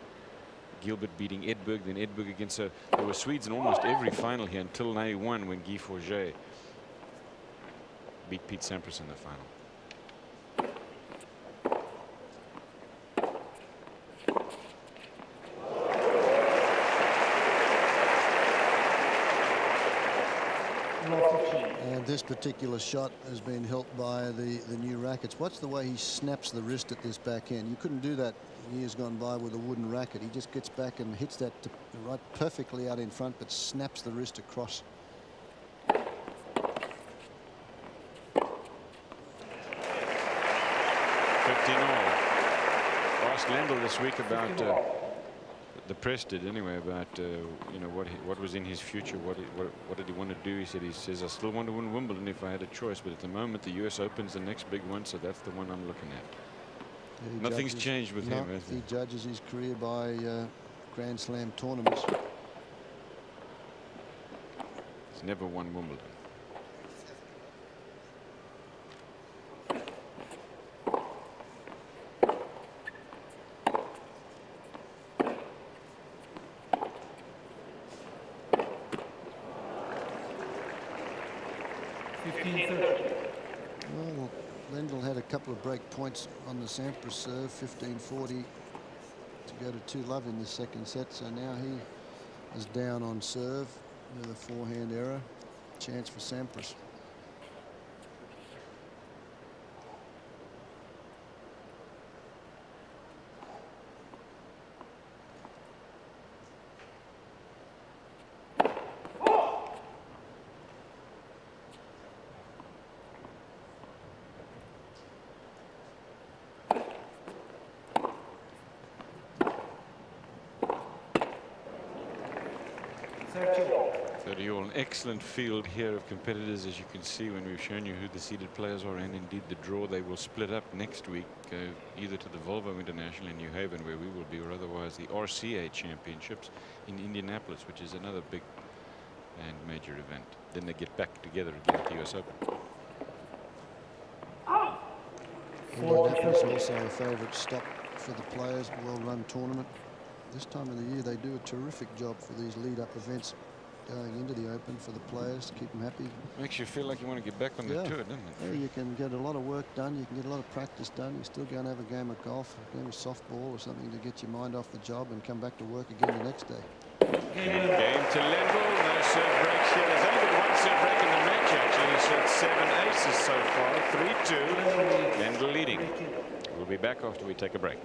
Gilbert beating Edberg, then Edberg again. So there were Swedes in almost every final here until '91, when Guy Forget beat Pete Sampras in the final. And this particular shot has been helped by the new rackets. Watch the way he snaps the wrist at this backhand. You couldn't do that years gone by with a wooden racket. He just gets back and hits that right perfectly out in front, but snaps the wrist across. 15 all. Asked Lendl this week about the press did anyway about you know, what was in his future, what did he want to do. He says I still want to win Wimbledon if I had a choice, but at the moment the US Open's the next big one, so that's the one I'm looking at. Yeah, nothing's changed with him, has he judges his career by Grand Slam tournaments. He's never won Wimbledon. Well, Lendl had a couple of break points on the Sampras serve, 15-40 to go to 2-love in the second set. So now he is down on serve with a forehand error. Chance for Sampras. An excellent field here of competitors, as you can see when we've shown you who the seeded players are, and indeed the draw. They will split up next week, either to the Volvo International in New Haven, where we will be, or otherwise the RCA Championships in Indianapolis, which is another big and major event. Then they get back together again at the US Open. Indianapolis also a favourite stop for the players. Well-run tournament. This time of the year they do a terrific job for these lead-up events going into the Open for the players to keep them happy. Makes you feel like you want to get back on the tour, doesn't it? Yeah, you can get a lot of work done. You can get a lot of practice done. You still go and have a game of golf, a game of softball or something to get your mind off the job and come back to work again the next day. Game to Lendl. No serve breaks here. There's only been one serve break in the match, actually. He's had 7 aces so far. 3-2. Lendl leading. We'll be back after we take a break.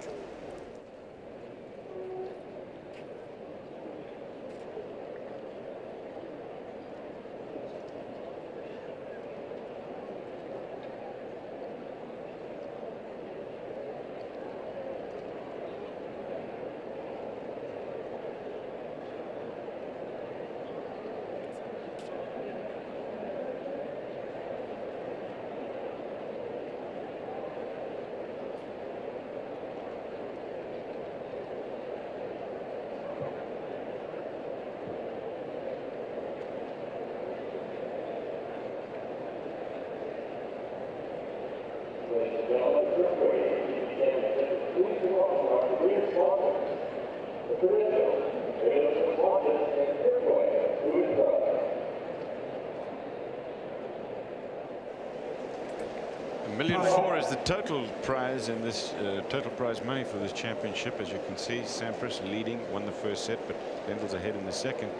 $1,400,000 is the total prize in this total prize money for this championship. As you can see, Sampras leading, won the first set, but Lendl's ahead in the second.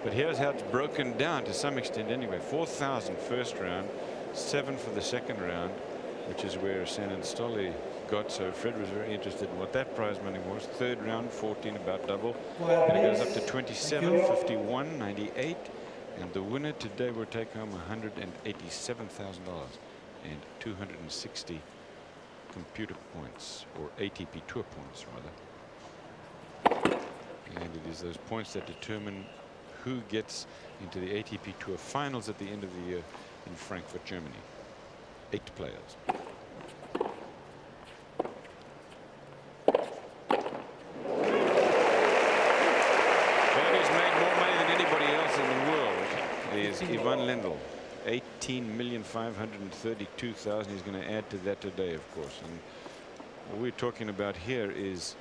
But here's how it's broken down to some extent anyway. 4,000 first round, 7 for the second round, which is where San Anstoli got. So Fred was very interested in what that prize money was. Third round, 14, about double. And it goes up to 27, 51, 98. And the winner today will take home $187,000 and 260 computer points, or ATP Tour points rather. And it is those points that determine who gets into the ATP Tour finals at the end of the year in Frankfurt, Germany. 8 players. Man who's made more money than anybody else in the world is Ivan Lendl. 18,532,000. He's going to add to that today, of course. And what we're talking about here is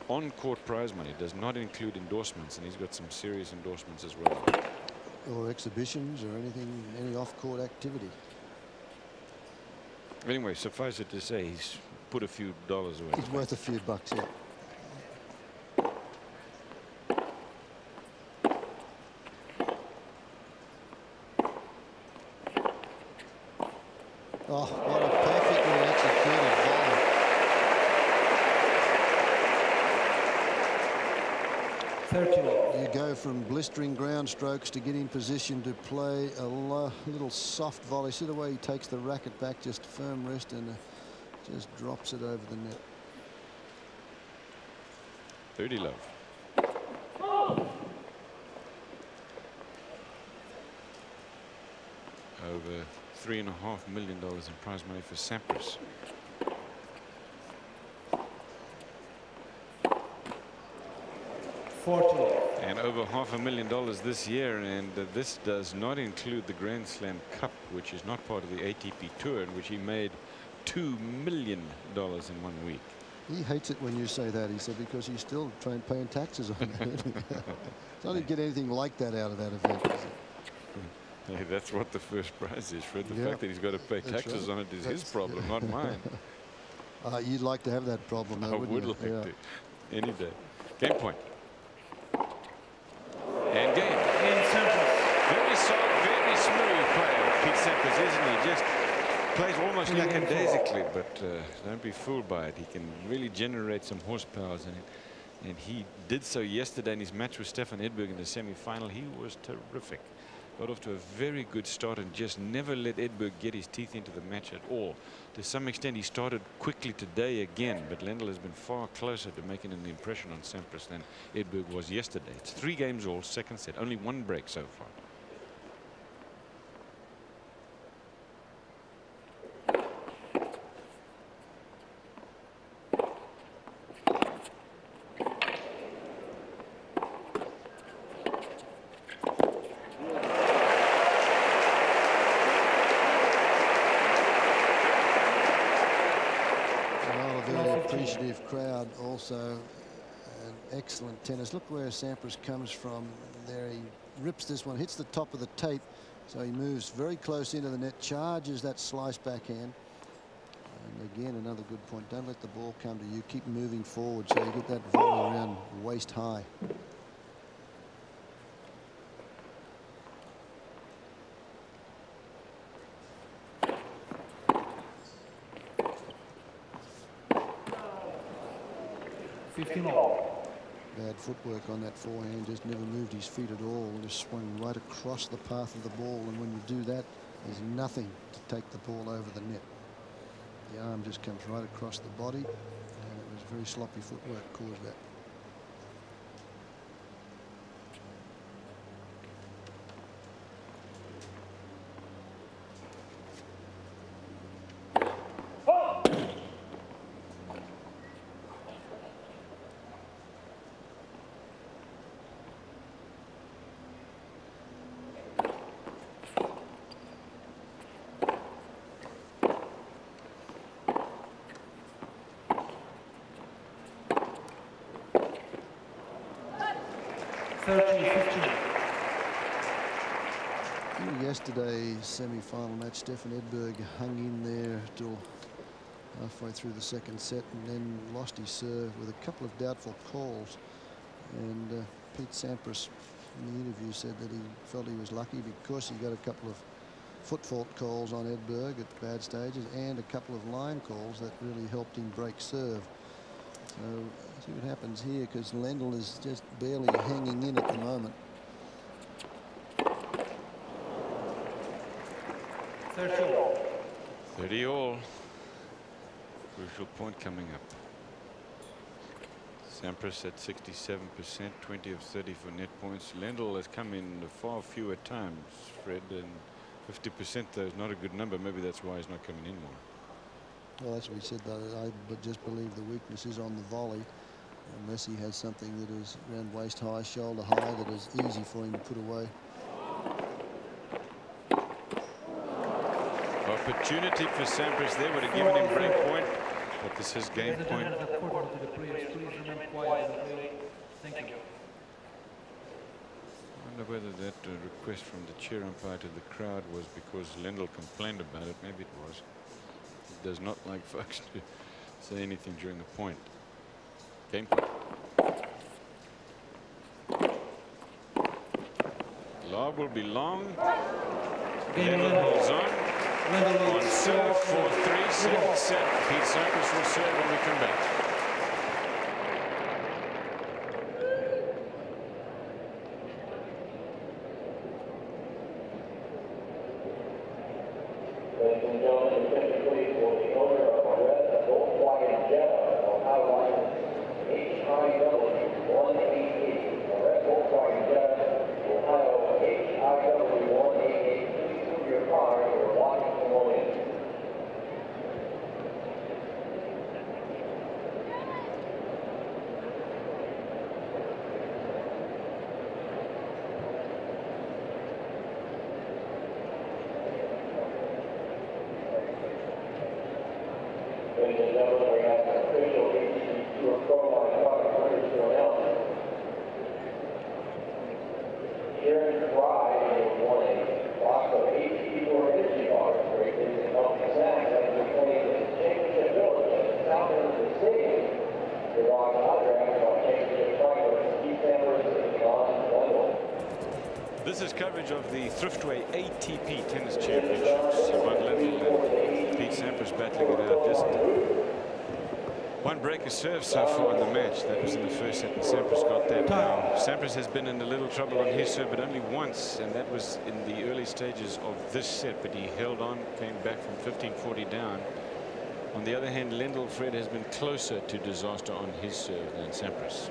on-court prize money. It does not include endorsements, and he's got some serious endorsements as well. Or exhibitions or anything, any off-court activity. Anyway, suffice it to say, he's put a few dollars away. He's worth a few bucks, yeah. Oh, what a perfectly executed volley. 30. You go from blistering ground strokes to get in position to play a little soft volley. See the way he takes the racket back, just firm wrist, and just drops it over the net. 30 love. Over $3.5 million in prize money for Sampras. And over $500,000 this year, and this does not include the Grand Slam Cup, which is not part of the ATP Tour, in which he made $2 million in 1 week. He hates it when you say that, he said, because he's still paying taxes on it. Don't get anything like that out of that event. Hey, that's what the first prize is, Fred. The fact that he's got to pay taxes on it is his problem, not mine. You'd like to have that problem, though, wouldn't you? I would like to, any day. Game point. And game. Very soft, very smooth player, Pete Sampras, isn't he? Just plays almost lackadaisically, but don't be fooled by it. He can really generate some horsepower, and he did so yesterday in his match with Stefan Edberg in the semi-final. He was terrific. Got off to a very good start and just never let Edberg get his teeth into the match at all. To some extent, he started quickly today again, but Lendl has been far closer to making an impression on Sampras than Edberg was yesterday. It's 3 games all, second set, only 1 break so far. Crowd also an excellent tennis. Look where Sampras comes from there. He rips this one, hits the top of the tape, so he moves very close into the net, charges that slice backhand, and again another good point. Don't let the ball come to you, keep moving forward so you get that volley around waist high. Bad footwork on that forehand, just never moved his feet at all, just swung right across the path of the ball, and when you do that, there's nothing to take the ball over the net. The arm just comes right across the body, and it was very sloppy footwork caused that. Yesterday's semi-final match, Stefan Edberg hung in there till halfway through the second set and then lost his serve with a couple of doubtful calls. And Pete Sampras in the interview said that he felt he was lucky because he got a couple of foot fault calls on Edberg at bad stages and a couple of line calls that really helped him break serve. So see what happens here, because Lendl is just barely hanging in at the moment. 30 all. Crucial point coming up. Sampras at 67%, 20 of 30 for net points. Lendl has come in far fewer times, Fred, and 50% though is not a good number. Maybe that's why he's not coming in more. Well, as we said, though, I just believe the weakness is on the volley, unless he has something that is around waist high, shoulder high, that is easy for him to put away. Opportunity for Sampras there, would have given him break point, but this is game point. Thank you. I wonder whether that request from the chair umpire to the crowd was because Lendl complained about it. Maybe it was. He does not like folks to say anything during the point. Game point. Lob will be long. Lendl holds on. On serve for 3, second set. Pete Sampras will serve when we come back. Ladies and gentlemen, typically for the owner of a red Volkswagen Jetta of high license HIW 188, a red Volkswagen Jetta, Ohio HIW 188, please move your car to Washington Williams. Ladies and gentlemen, we have an official ATV Tour Pro Line product orders to announce. Sharon Fry is one a box of ATV Tour energy bars rated in healthy snacks as between the Championship Village and South End of the city. The dog autographed by Championship cyclist Pete Sampras and John Lendl. This is coverage of the Thriftway ATP Tennis Championships. Lendl and Pete Sampras battling it out. Just one break of serve so far in the match. That was in the first set, and Sampras got that. Now, Sampras has been in a little trouble on his serve, but only once, and that was in the early stages of this set. But he held on, came back from 15-40 down. On the other hand, Lendl, Fred, has been closer to disaster on his serve than Sampras.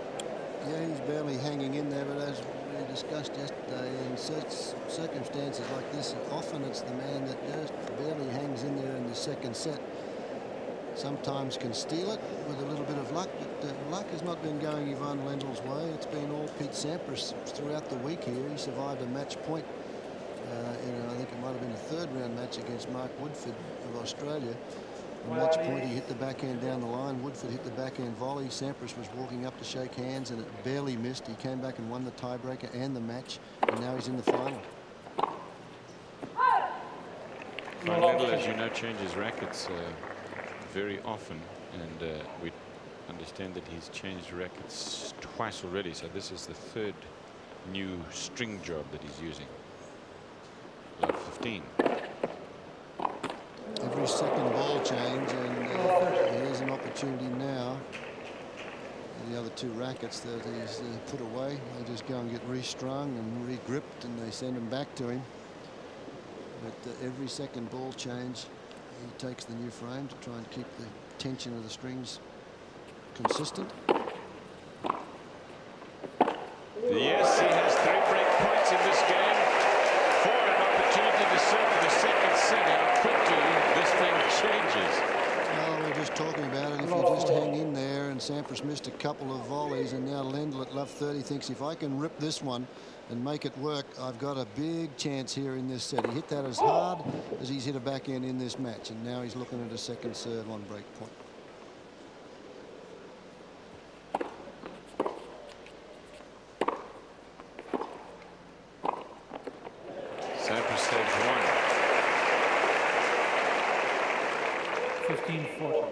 Yeah, he's barely hanging in there, but as we discussed yesterday, in such circumstances like this, often it's the man that just barely hangs in there in the second set. Sometimes can steal it with a little bit of luck, but luck has not been going Ivan Lendl's way. It's been all Pete Sampras throughout the week here. He survived a match point I think it might have been a third-round match against Mark Woodford of Australia. On match point, he hit the backhand down the line. Woodford hit the backhand volley. Sampras was walking up to shake hands, and it barely missed. He came back and won the tiebreaker and the match, and now he's in the final. Lendl, as you know, changes rackets very often, and we understand that he's changed rackets twice already, so this is the third new string job that he's using. Love 15. Every second ball change, and here's an opportunity now. The other two rackets that he's put away, they just go and get restrung and regripped, and they send them back to him. But every second ball change, he takes the new frame to try and keep the tension of the strings consistent. Yes, he has 3 break points in this game. For an opportunity to serve for the second set. How quickly this thing changes. Well, we're just talking about it. If you just hang in there, and Sampras missed a couple of volleys, and now Lendl at love 30 thinks if I can rip this one and make it work, I've got a big chance here in this set. He hit that as hard as he's hit a backhand in this match, and now he's looking at a second serve on break point. Sampras saves 15-40.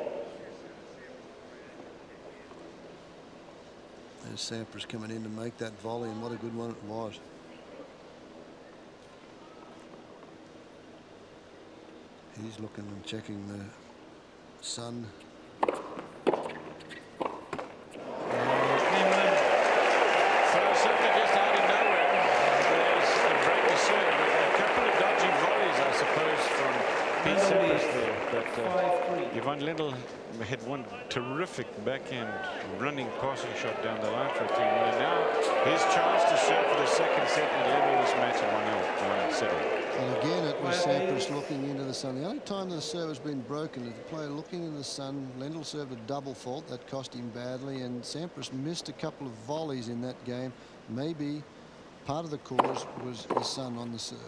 There's Sampras coming in to make that volley, and what a good one it was. He's looking and checking the sun. So something just out of nowhere. There's a break of serve. A couple of dodgy volleys, I suppose, from beat Sampras there, but Ivan Lendl had one terrific backhand running passing shot down the line for a 3-1. And now his chance to serve for the second set and level this match at 1-0, 1-7. And again, it was Sampras looking into the sun. The only time the serve has been broken is the player looking in the sun. Lendl served a double fault that cost him badly, and Sampras missed a couple of volleys in that game. Maybe part of the cause was the sun on the serve.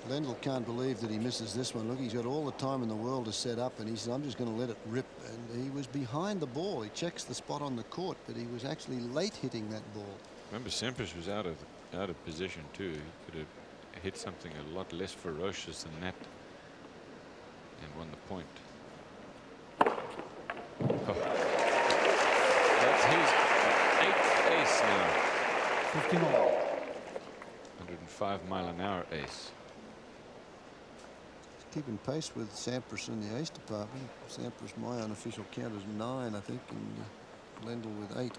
Lendl can't believe that he misses this one. Look, he's got all the time in the world to set up, and he said, I'm just going to let it rip. And he was behind the ball. He checks the spot on the court, but he was actually late hitting that ball. Remember, Sampras was out of position too. He could have hit something a lot less ferocious than that and won the point. Oh. That's his 8th ace now. 15 all. 105-mile-an-hour ace. Keeping pace with Sampras in the ace department. Sampras, my unofficial count, is 9, I think, and Lendl with 8.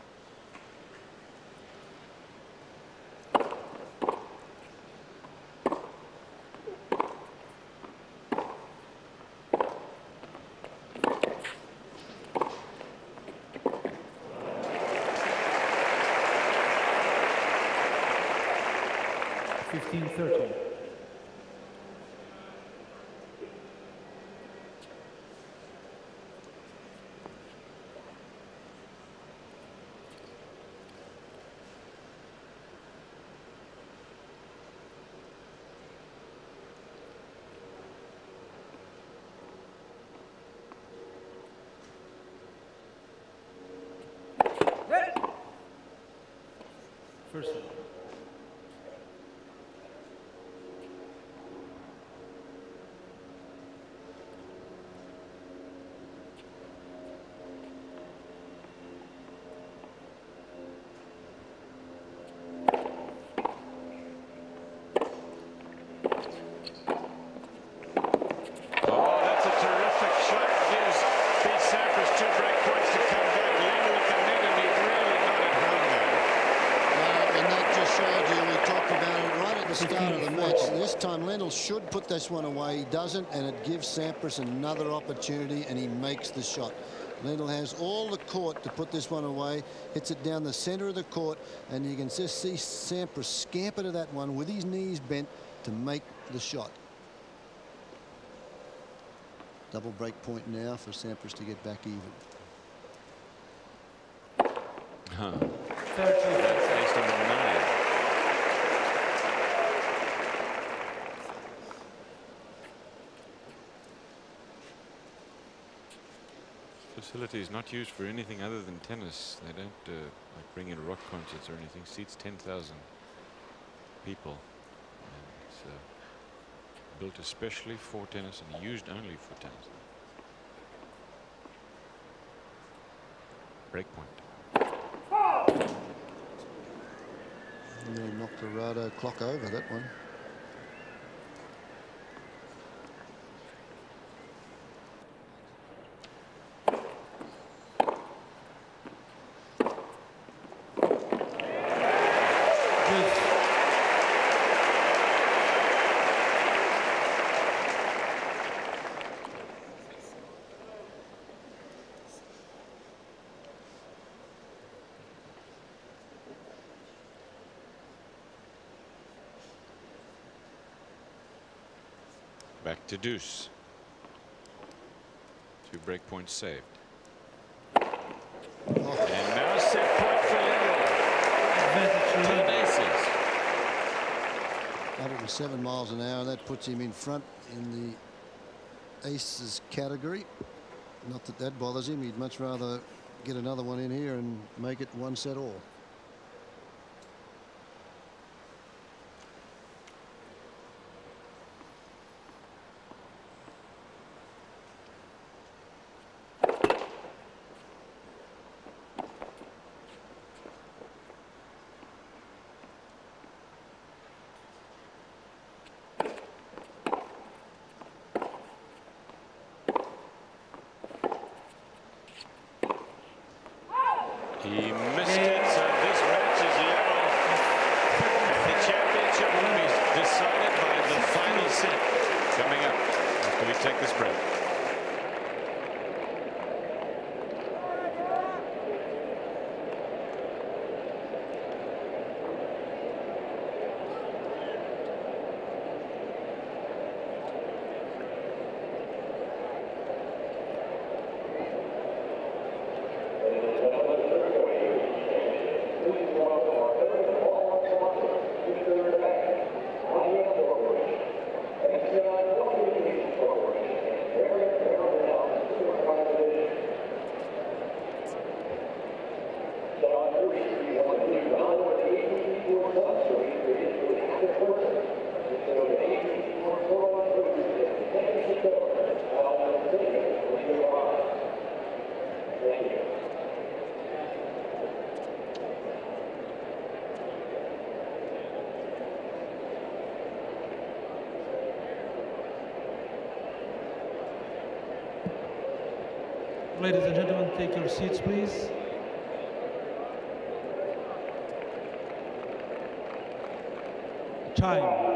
First. Lendl should put this one away. He doesn't, and it gives Sampras another opportunity, and he makes the shot. Lendl has all the court to put this one away. Hits it down the center of the court, and you can just see Sampras scamper to that one with his knees bent to make the shot. Double break point now for Sampras to get back even. That's ace number 9. Facility is not used for anything other than tennis. They don't like bring in rock concerts or anything. Seats 10,000 people. And it's built especially for tennis and used only for tennis. Break point. Nearly knocked the Rado clock over, that one. Back to deuce. 2 break points saved. And now set point for Lendl. 10 aces. 107 miles an hour. That puts him in front in the aces category. Not that that bothers him. He'd much rather get another one in here and make it 1 set all. He missed it, so this match is level. And the championship will be decided by the final set coming up after we take this break. Ladies and gentlemen, take your seats, please. Time.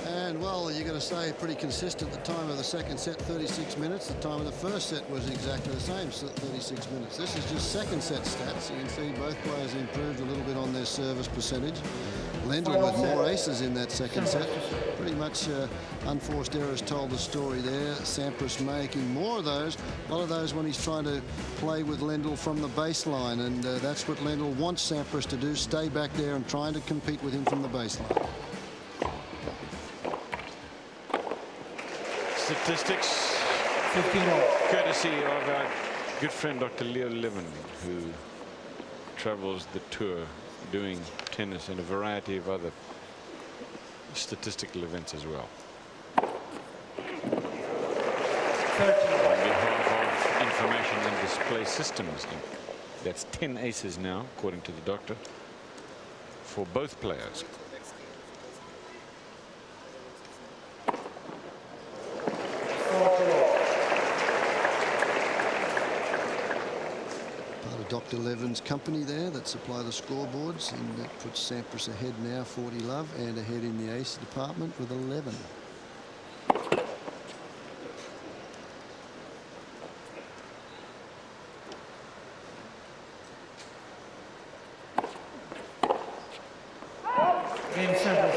And well, you're going to say pretty consistent. The time of the second set, 36 minutes. The time of the first set was exactly the same, 36 minutes. This is just second set stats. You can see both players improved a little bit on their service percentage. Lendl with more aces in that second set. Pretty much unforced errors told the story there. Sampras making more of those. A lot of those when he's trying to play with Lendl from the baseline. And that's what Lendl wants Sampras to do, stay back there and trying to compete with him from the baseline. Statistics 15 courtesy of our good friend Dr. Leo Levin, who travels the tour doing tennis and a variety of other statistical events as well. On behalf of Information and Display Systems, that's 10 aces now, according to the doctor, for both players. Dr. Levin's company there that supply the scoreboards, and that puts Sampras ahead now 40 love and ahead in the ace department with 11. Game Sampras.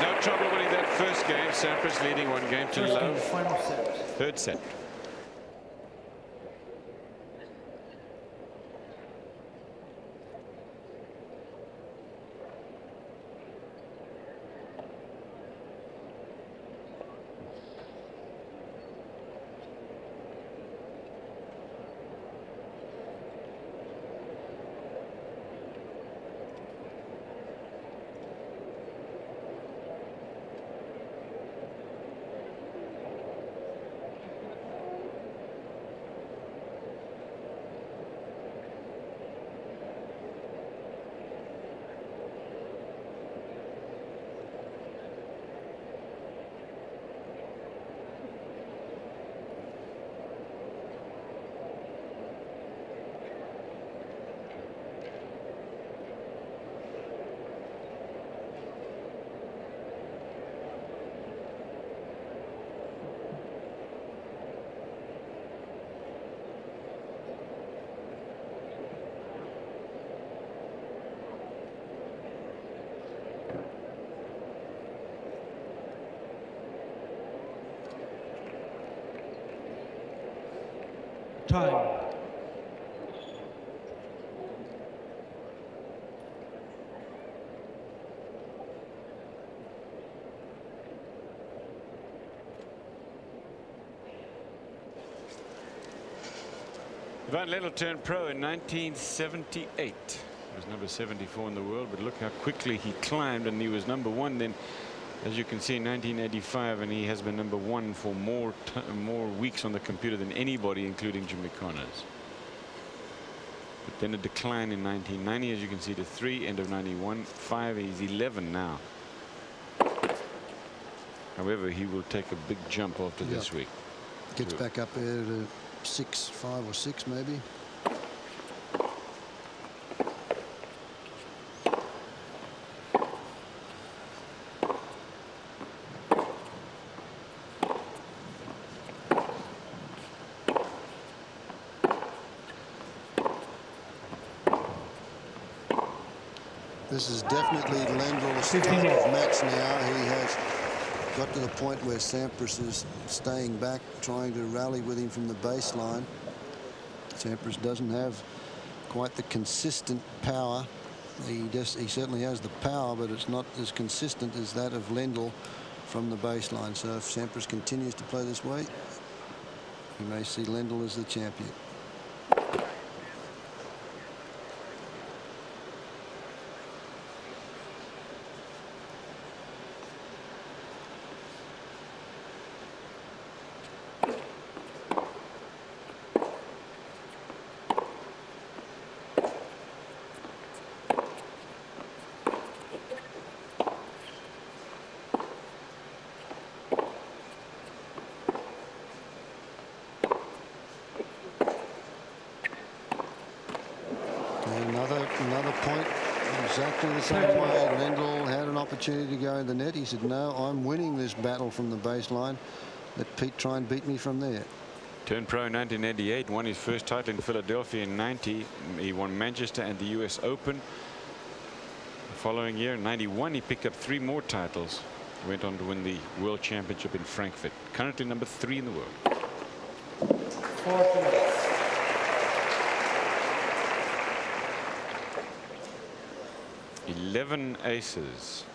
No trouble winning that first game. Sampras leading 1 game to love. Final set. Third set. Time. Ivan Lendl turned pro in 1978. He was number 74 in the world, but look how quickly he climbed, and he was number 1 then, as you can see, in 1985, and he has been number 1 for more weeks on the computer than anybody, including Jimmy Connors. But Then a decline in 1990, as you can see, to 3, end of 91, 5. He's 11 now. However, he will take a big jump after this week. Gets back up there to 6, 5 or 6 maybe. This is definitely Lendl's match now. He has got to the point where Sampras is staying back, trying to rally with him from the baseline. Sampras doesn't have quite the consistent power. He certainly has the power, but it's not as consistent as that of Lendl from the baseline. So if Sampras continues to play this way, you may see Lendl as the champion. Another point exactly the same way. Lendl had an opportunity to go in the net. He said, no, I'm winning this battle from the baseline. Let Pete try and beat me from there. Turned pro in 1988, won his first title in Philadelphia in 90. He won Manchester and the US Open. The following year, in 91, he picked up 3 more titles. He went on to win the World Championship in Frankfurt. Currently number 3 in the world. 11 aces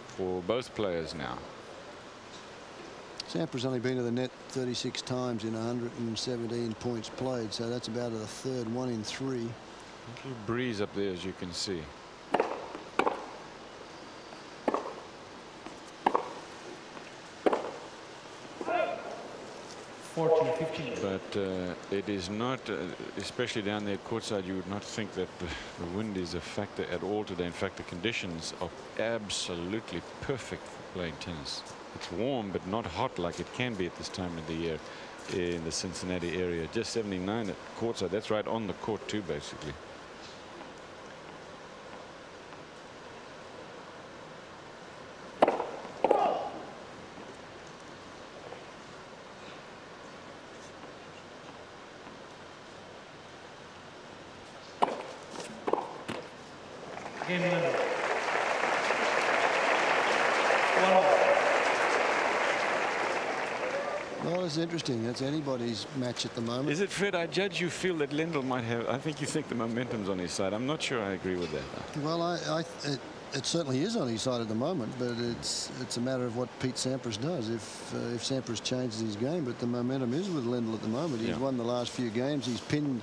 for both players now. Sampras only been to the net 36 times in 117 points played, so that's about a third, 1 in 3. A little breeze up there, as you can see. But it is not, especially down there courtside, you would not think that the wind is a factor at all today. In fact, the conditions are absolutely perfect for playing tennis. It's warm, but not hot like it can be at this time of the year in the Cincinnati area. Just 79 at courtside. That's right on the court too, basically. Well, it's interesting. That's anybody's match at the moment. Is it, Fred? I judge you feel that Lendl might have. I think you think the momentum's on his side. I'm not sure I agree with that. Well, it certainly is on his side at the moment, but it's a matter of what Pete Sampras does. If Sampras changes his game, but the momentum is with Lendl at the moment. He's won the last few games. He's pinned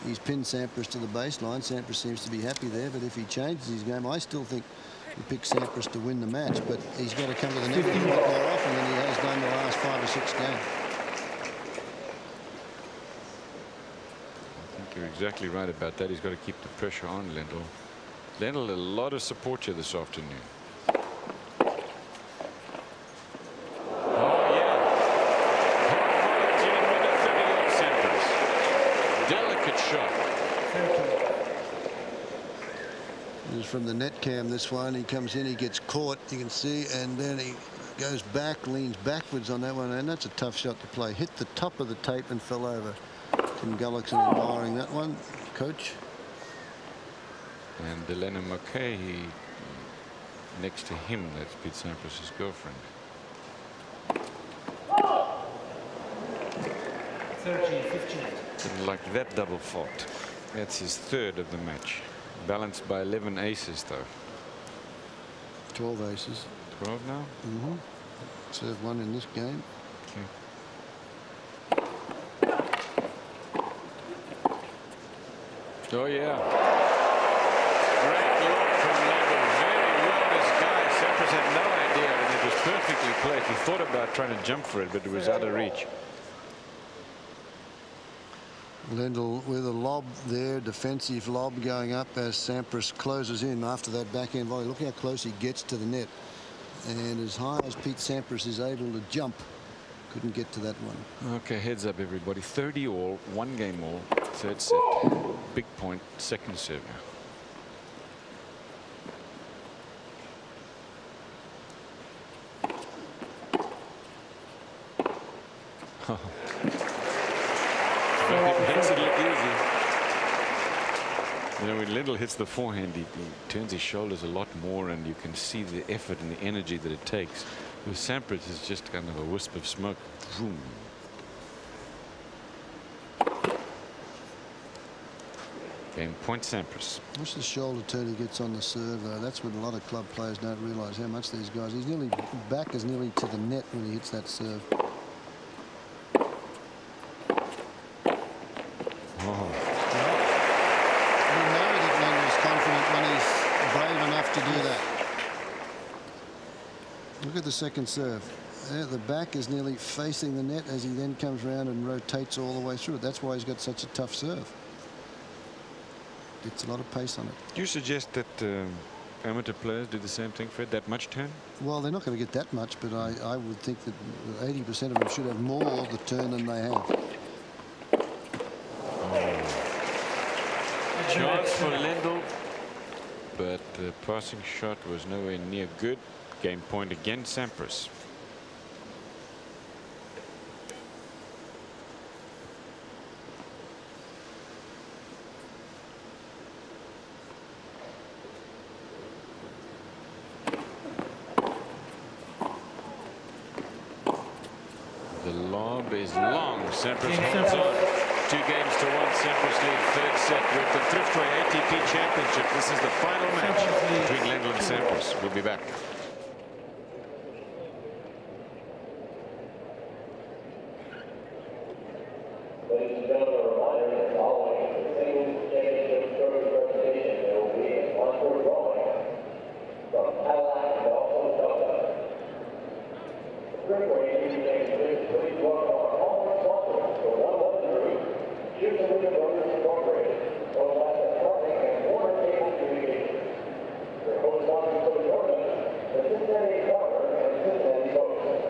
Sampras to the baseline. Sampras seems to be happy there, but if he changes his game, I still think he picks Sampras to win the match, but he's got to come to the net a lot more often than he has done the last 5 or 6 games. I think you're exactly right about that. He's got to keep the pressure on Lendl. Lendl, a lot of support here this afternoon. Oh, yeah. Sampras. Delicate shot. This is from the net cam, this one. He comes in, he gets caught, you can see, and then he goes back, leans backwards on that one, and that's a tough shot to play. Hit the top of the tape and fell over. Tim Gullickson admiring that one, coach. And Delena McKay, next to him, that's Pete Sampras' girlfriend. 13-15. Didn't like that double fault. That's his 3rd of the match. Balanced by 11 aces, though. 12 aces. 12 now? Mm-hmm. Serve 1 in this game. Okay. Oh, yeah. Great look from Lendl. Very well, this guy. Sampras had no idea, and it was perfectly played. He thought about trying to jump for it, but it was out of reach. Lendl with a lob there, defensive lob going up as Sampras closes in after that backhand volley. Look how close he gets to the net. And as high as Pete Sampras is able to jump, couldn't get to that one. Okay, heads up, everybody. 30 all, 1 game all, third set. Big point, second serve. Makes it look easy. You know, when Lendl hits the forehand, he turns his shoulders a lot more, and you can see the effort and the energy that it takes. With Sampras, it's just kind of a wisp of smoke. Vroom. Game point, Sampras. Watch the shoulder turn he gets on the serve, though. That's what a lot of club players don't realise, how much these guys. He's nearly back is nearly to the net when he hits that serve. To do that. Look at the second serve. There, the back is nearly facing the net as he then comes around and rotates all the way through it. That's why he's got such a tough serve. Gets a lot of pace on it. Do you suggest that amateur players do the same thing, Fred? That much turn? Well, they're not going to get that much, but I would think that 80% of them should have more of the turn than they have. Chance for Lendl, but the passing shot was nowhere near good. Game point again, Sampras. The lob is long. Sampras holds on. 2 games to 1. Sampras lead third set with the Thriftway ATP Championship. This is the final match between Lendl and Sampras. We'll be back. Ladies and gentlemen, a reminder that following the singles championship trophy presentation, there will be a sponsor drawing from Cadillac and also Delta. The Thriftway ATP Championship, please welcome our hallmark sponsors, the 1-1 Group, Cincinnati Brothers Incorporated, Old Asset Trucking, and Warner Cable Communications. Their co-sponsors for the tournament, the Cincinnati Enquirer and Cincinnati Post.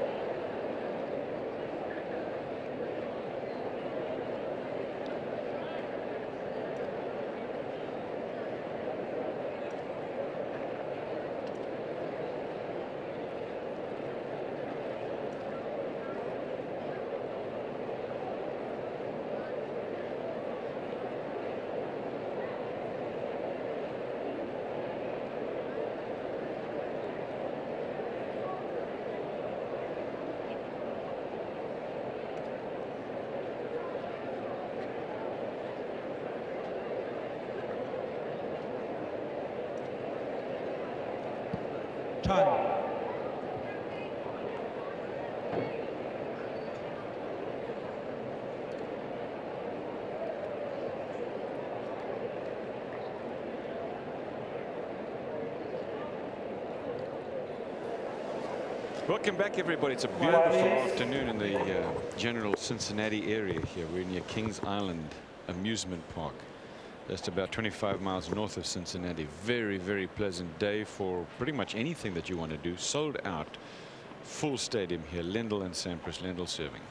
Time. Welcome back, everybody. It's a beautiful afternoon in the general Cincinnati area here. We're near Kings Island Amusement Park, just about 25 miles north of Cincinnati. Very, very pleasant day for pretty much anything that you want to do. Sold out, full stadium here. Lendl and Sampras. Lendl serving.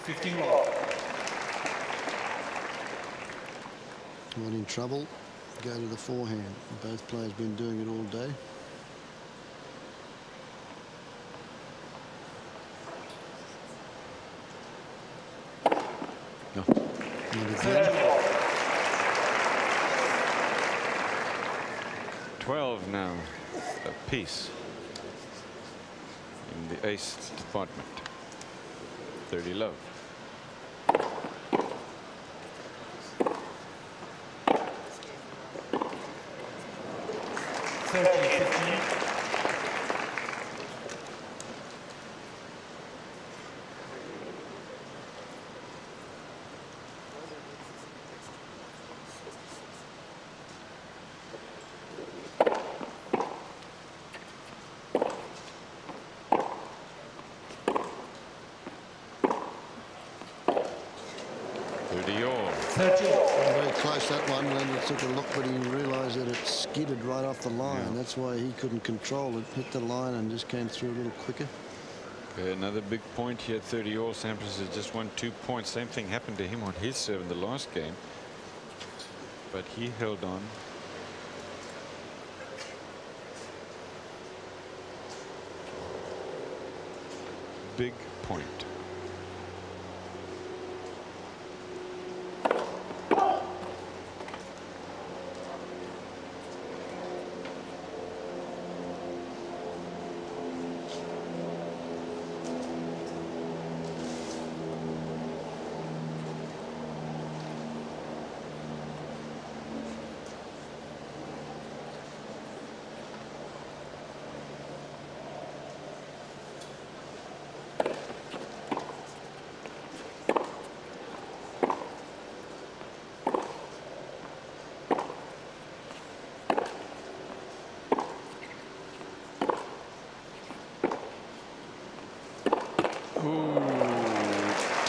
15 more. Not in trouble. Go to the forehand. Both players been doing it all day. No. 12 now apiece in the ace department. 30 love. 30 all. 30 all. Very close, that one. Lendl took a look, but he realised that it skidded right off the line. Yeah. That's why he couldn't control it. Hit the line and just came through a little quicker. Another big point here, 30 all. Sampras has just won 2 points. Same thing happened to him on his serve in the last game, but he held on. Big point.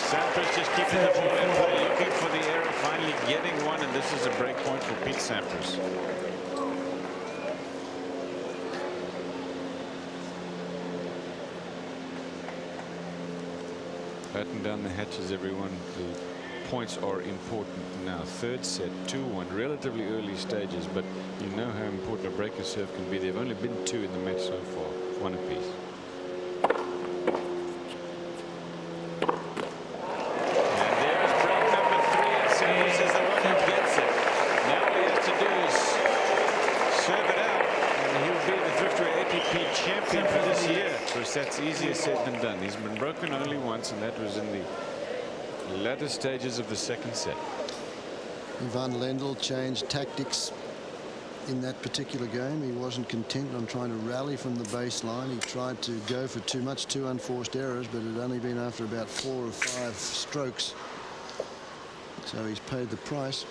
Sampras just keeping the ball in play, looking for the error, finally getting one, and this is a break point for Pete Sampras. Batten down the hatches, everyone. The points are important now. Third set, 2-1, relatively early stages, but you know how important a breaker serve can be. There have only been 2 in the match so far, 1 apiece. Champion for this year. Of course, that's easier said than done. He's been broken only once, and that was in the latter stages of the second set. Ivan Lendl changed tactics in that particular game. He wasn't content on trying to rally from the baseline. He tried to go for two unforced errors, but it had only been after about 4 or 5 strokes. So he's paid the price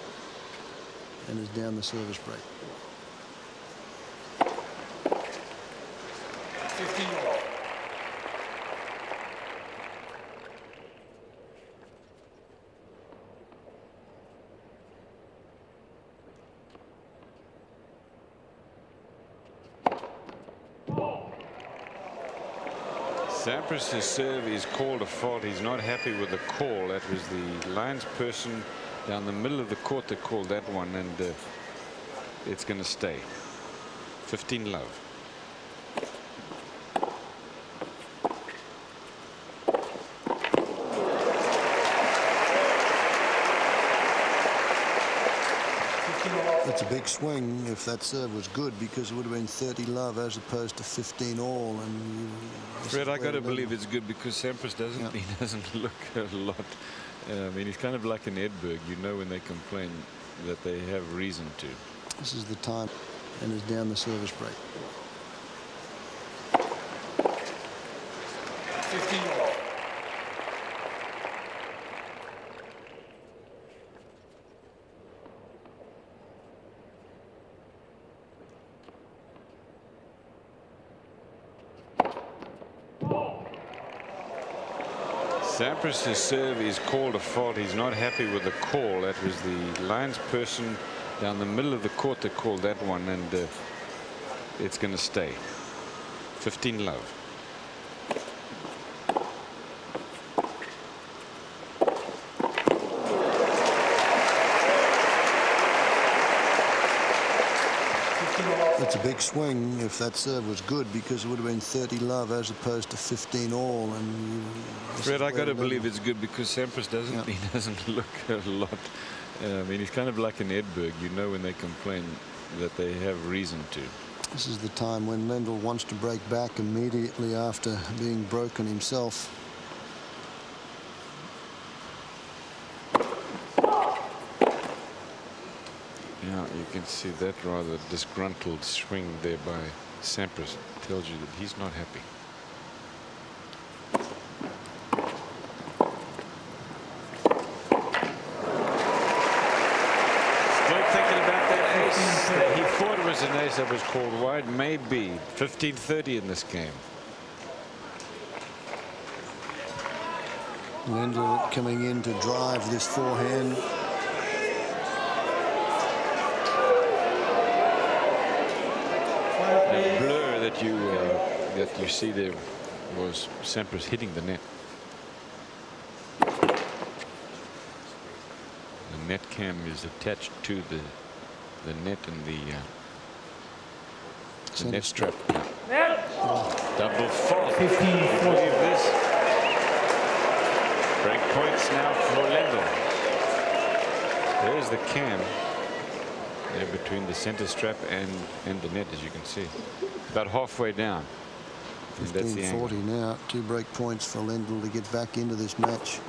and is down the service break. 15 all. Sampras' serve is called a fault. He's not happy with the call. That was the lines person down the middle of the court that called that one, and it's going to stay. 15 love. It's a big swing if that serve was good, because it would have been 30 love as opposed to 15 all. And Fred, I got to believe it's good, because Sampras doesn't. Yeah. He doesn't look a lot. I mean, he's kind of like an Edberg. You know, when they complain, that they have reason to. This is the time, and is down the service break. 15 all. Sampras' serve is called a fault. He's not happy with the call. That was the lines person down the middle of the court that called that one, and it's going to stay. 15 love. It's a big swing if that serve was good, because it would have been 30 love as opposed to 15 all. And Fred, I got to believe it's good, because Sampras doesn't. Yeah. He doesn't look a lot. I mean, he's kind of like an Edberg. You know, when they complain, that they have reason to. This is the time when Lendl wants to break back immediately after being broken himself. Yeah, you can see that rather disgruntled swing there by Sampras. Tells you that he's not happy. Still thinking about that ace. He thought it was an ace that was called wide. Maybe 15-30 in this game. Lendl coming in to drive this forehand. The blur that you see there was Sampras hitting the net. The net cam is attached to the net and the net strap. Double fault. 15-4. This. Break points now for Lendl. There's the cam there between the center strap and the net, as you can see. About halfway down. And that's the angle. 15-40 now. 2 break points for Lendl to get back into this match.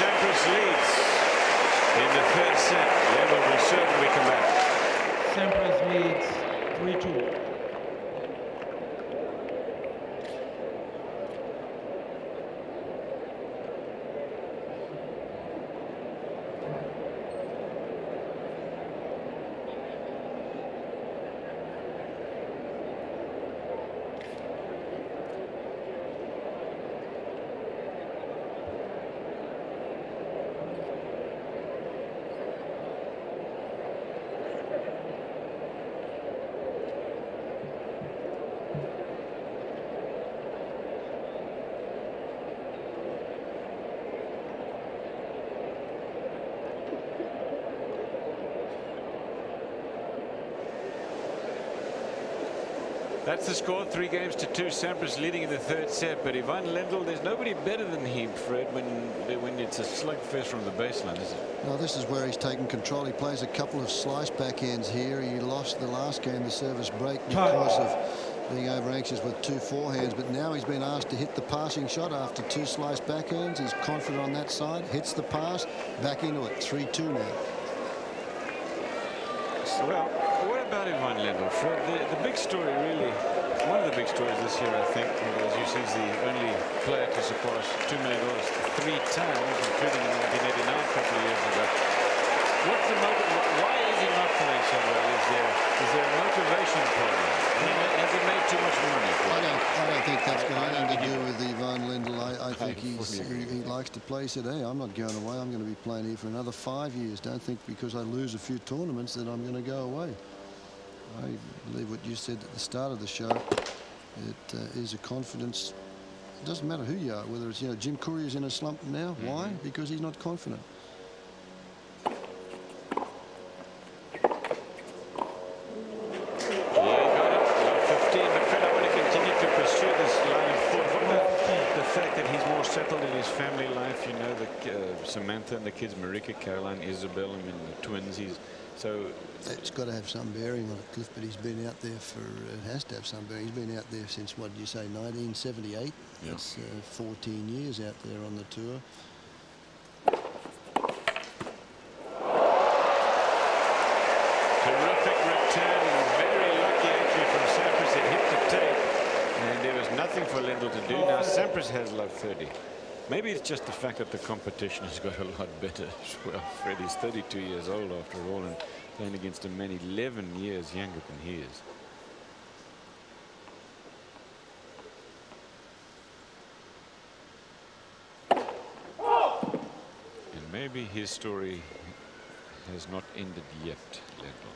Sampras leads in the 3rd set. Lendl will certainly come back. Sampras leads 3-2. That's the score, 3-2. Sampras leading in the 3rd set. But Ivan Lendl, there's nobody better than him, Fred, when it's a slugfest from the baseline, is it? No, this is where he's taken control. He plays a couple of slice backhands here. He lost the last game, the service break, because of being over anxious with 2 forehands. But now he's been asked to hit the passing shot after 2 slice backhands. He's confident on that side. Hits the pass, back into it. 3-2 now. Well, what about Ivan Lendl, Fred? The big story, really, one of the big stories this year, I think, as you see, is the only player to surpass $2 million 3 times, including in 1989, a couple of years ago. What's the why is he not playing so well? Is there a motivation problem? Has he made too much money? I don't think that's got anything to do with Ivan Lendl. I think he likes to play. He said, hey, I'm not going away. I'm going to be playing here for another 5 years. Don't think because I lose a few tournaments that I'm going to go away. I believe what you said at the start of the show. It is a confidence. It doesn't matter who you are, whether it's, Jim Courier's in a slump now. Why? Because he's not confident. Settled in his family life, Samantha and the kids, Marika, Caroline, Isabel, the twins. It's got to have some bearing on it, Cliff. But he's been out there for. It has to have some bearing. He's been out there since, what did you say, 1978? Yeah. It's 14 years out there on the tour. Terrific return, very lucky actually from Sampras. It hit the tape. And there was nothing for Lendl to do. Now Sampras has love 30. Maybe it's just the fact that the competition has got a lot better as well. Fred is 32 years old after all, and playing against a man 11 years younger than he is. And maybe his story has not ended yet, Lendl.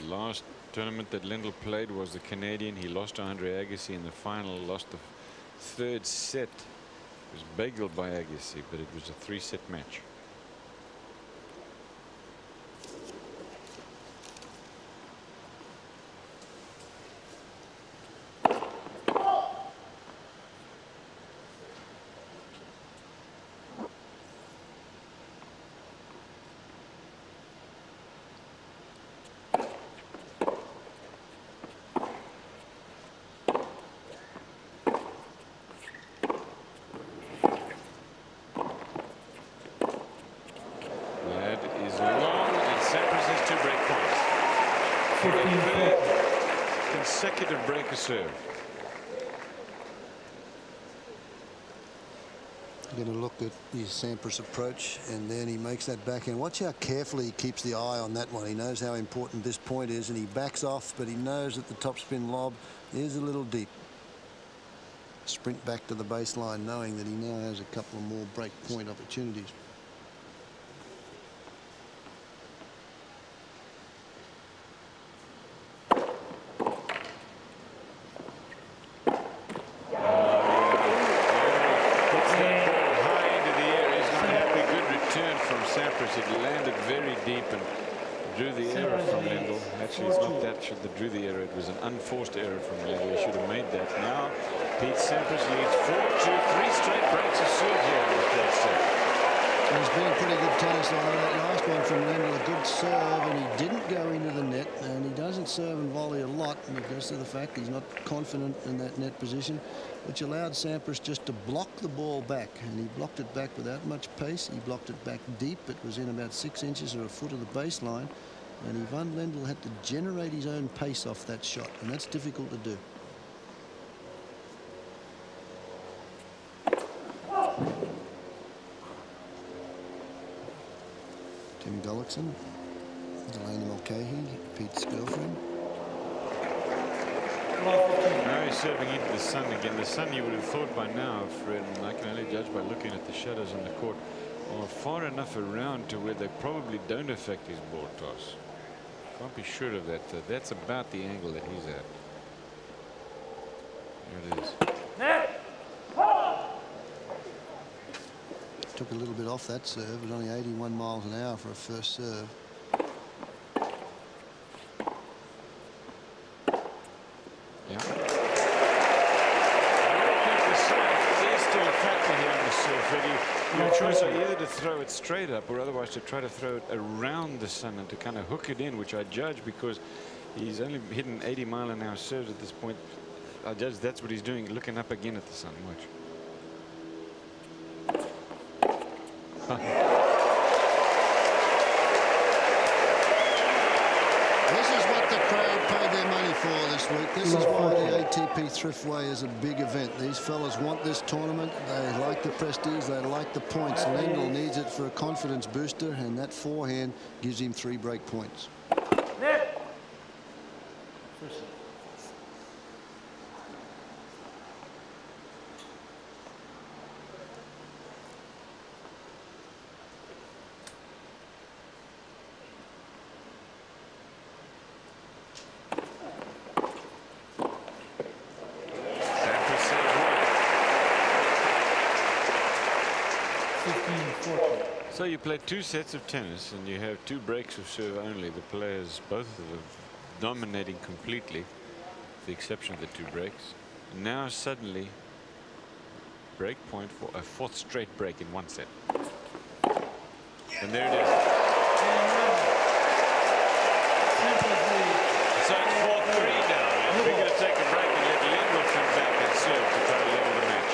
Last tournament that Lendl played was the Canadian. He lost to Andre Agassi in the final, lost the third set. It was bageled by Agassi, but it was a 3-set match. Consecutive break of serve. Going to look at his Sampras approach, and then he makes that backhand. Watch how carefully he keeps the eye on that one. He knows how important this point is, and he backs off, but he knows that the topspin lob is a little deep. Sprint back to the baseline, knowing that he now has a couple of more break point opportunities. It landed very deep and drew the error from Lendl. Actually, it's not that that drew the error. It was an unforced error from Lendl. He should have made that. Now, Pete Sampras leads 4-2, 3 straight breaks of serve here in the third set. There's been pretty good tennis on that last one from Lendl. A good serve, and he didn't go into the net, and he doesn't serve and volley a lot because of the fact he's not confident in that net position, which allowed Sampras just to block the ball back, and he blocked it back without much pace. He blocked it back deep. It was in about 6 inches or a foot of the baseline, and Ivan Lendl had to generate his own pace off that shot, and that's difficult to do. Tim Gullickson, Delaney Mulcahy, Pete's girlfriend. Now he's serving into the sun again. The sun, you would have thought by now, Fred, and I can only judge by looking at the shadows on the court, are far enough around to where they probably don't affect his ball toss. Can't be sure of that. That's about the angle that he's at. There it is. Took a little bit off that serve. It was only 81 miles an hour for a first serve. Yeah. I don't think the serve is still a factor here on the serve, Freddie. Your choice are either to throw it straight up or otherwise to try to throw it around the sun and to kind of hook it in, which I judge because he's only hitting 80-mile-an-hour serves at this point. I judge that's what he's doing, looking up again at the sun. Watch. This is what the crowd paid their money for this week. This is why the ATP Thriftway is a big event. These fellas want this tournament. They like the prestige. They like the points. Lendl needs it for a confidence booster, and that forehand gives him 3 break points. So you play 2 sets of tennis and you have 2 breaks of serve only. The players, both of them, dominating completely, with the exception of the 2 breaks. Now suddenly, break point for a 4th straight break in 1 set. And there it is. So it's 4-3 now. We're going to take a break and let Lendl come back and serve to try to level the match.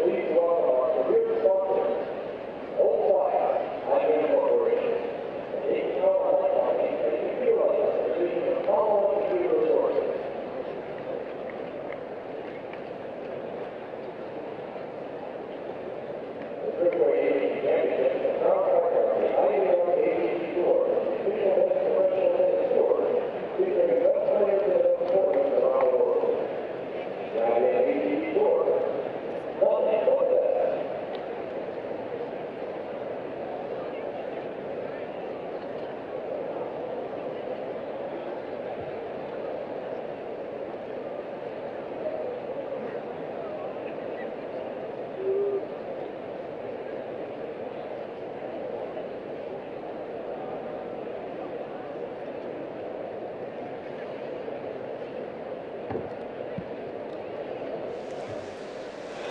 Please welcome our career sponsors, Old Fire.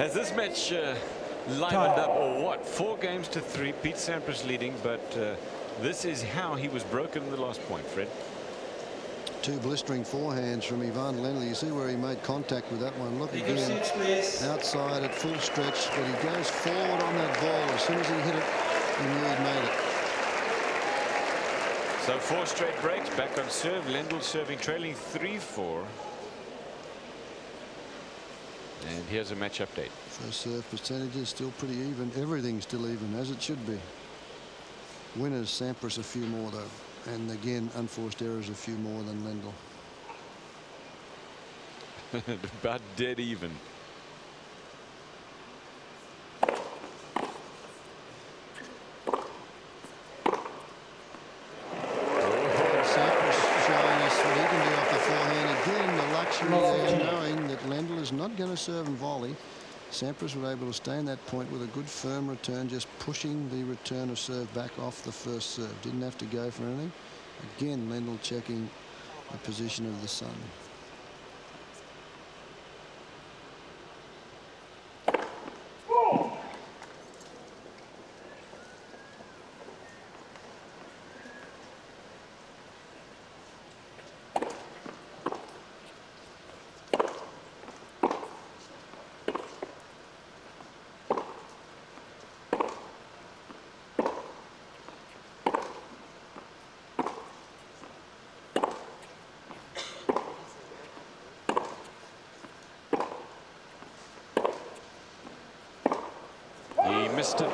Has this match livened up or what? 4 games to 3. Pete Sampras leading, but this is how he was broken in the last point, Fred. 2 blistering forehands from Ivan Lendl. You see where he made contact with that one. Look Figure again, 6, please. outside at full stretch, but he goes forward on that ball. As soon as he hit it, he knew he'd made it. So 4 straight breaks, back on serve. Lendl serving, trailing 3-4. And here's a match update. First serve percentages still pretty even. Everything's still even, as it should be. Winners, Sampras a few more though. And again, unforced errors a few more than Lendl. About dead even. Sampras showing us what he can do off the forehand. Again, the luxury there, knowing that Lendl is not going to serve and volley. Sampras were able to stay in that point with a good firm return, just pushing the return of serve back off the first serve. Didn't have to go for anything. Again, Lendl checking the position of the sun. Missed it. Okay,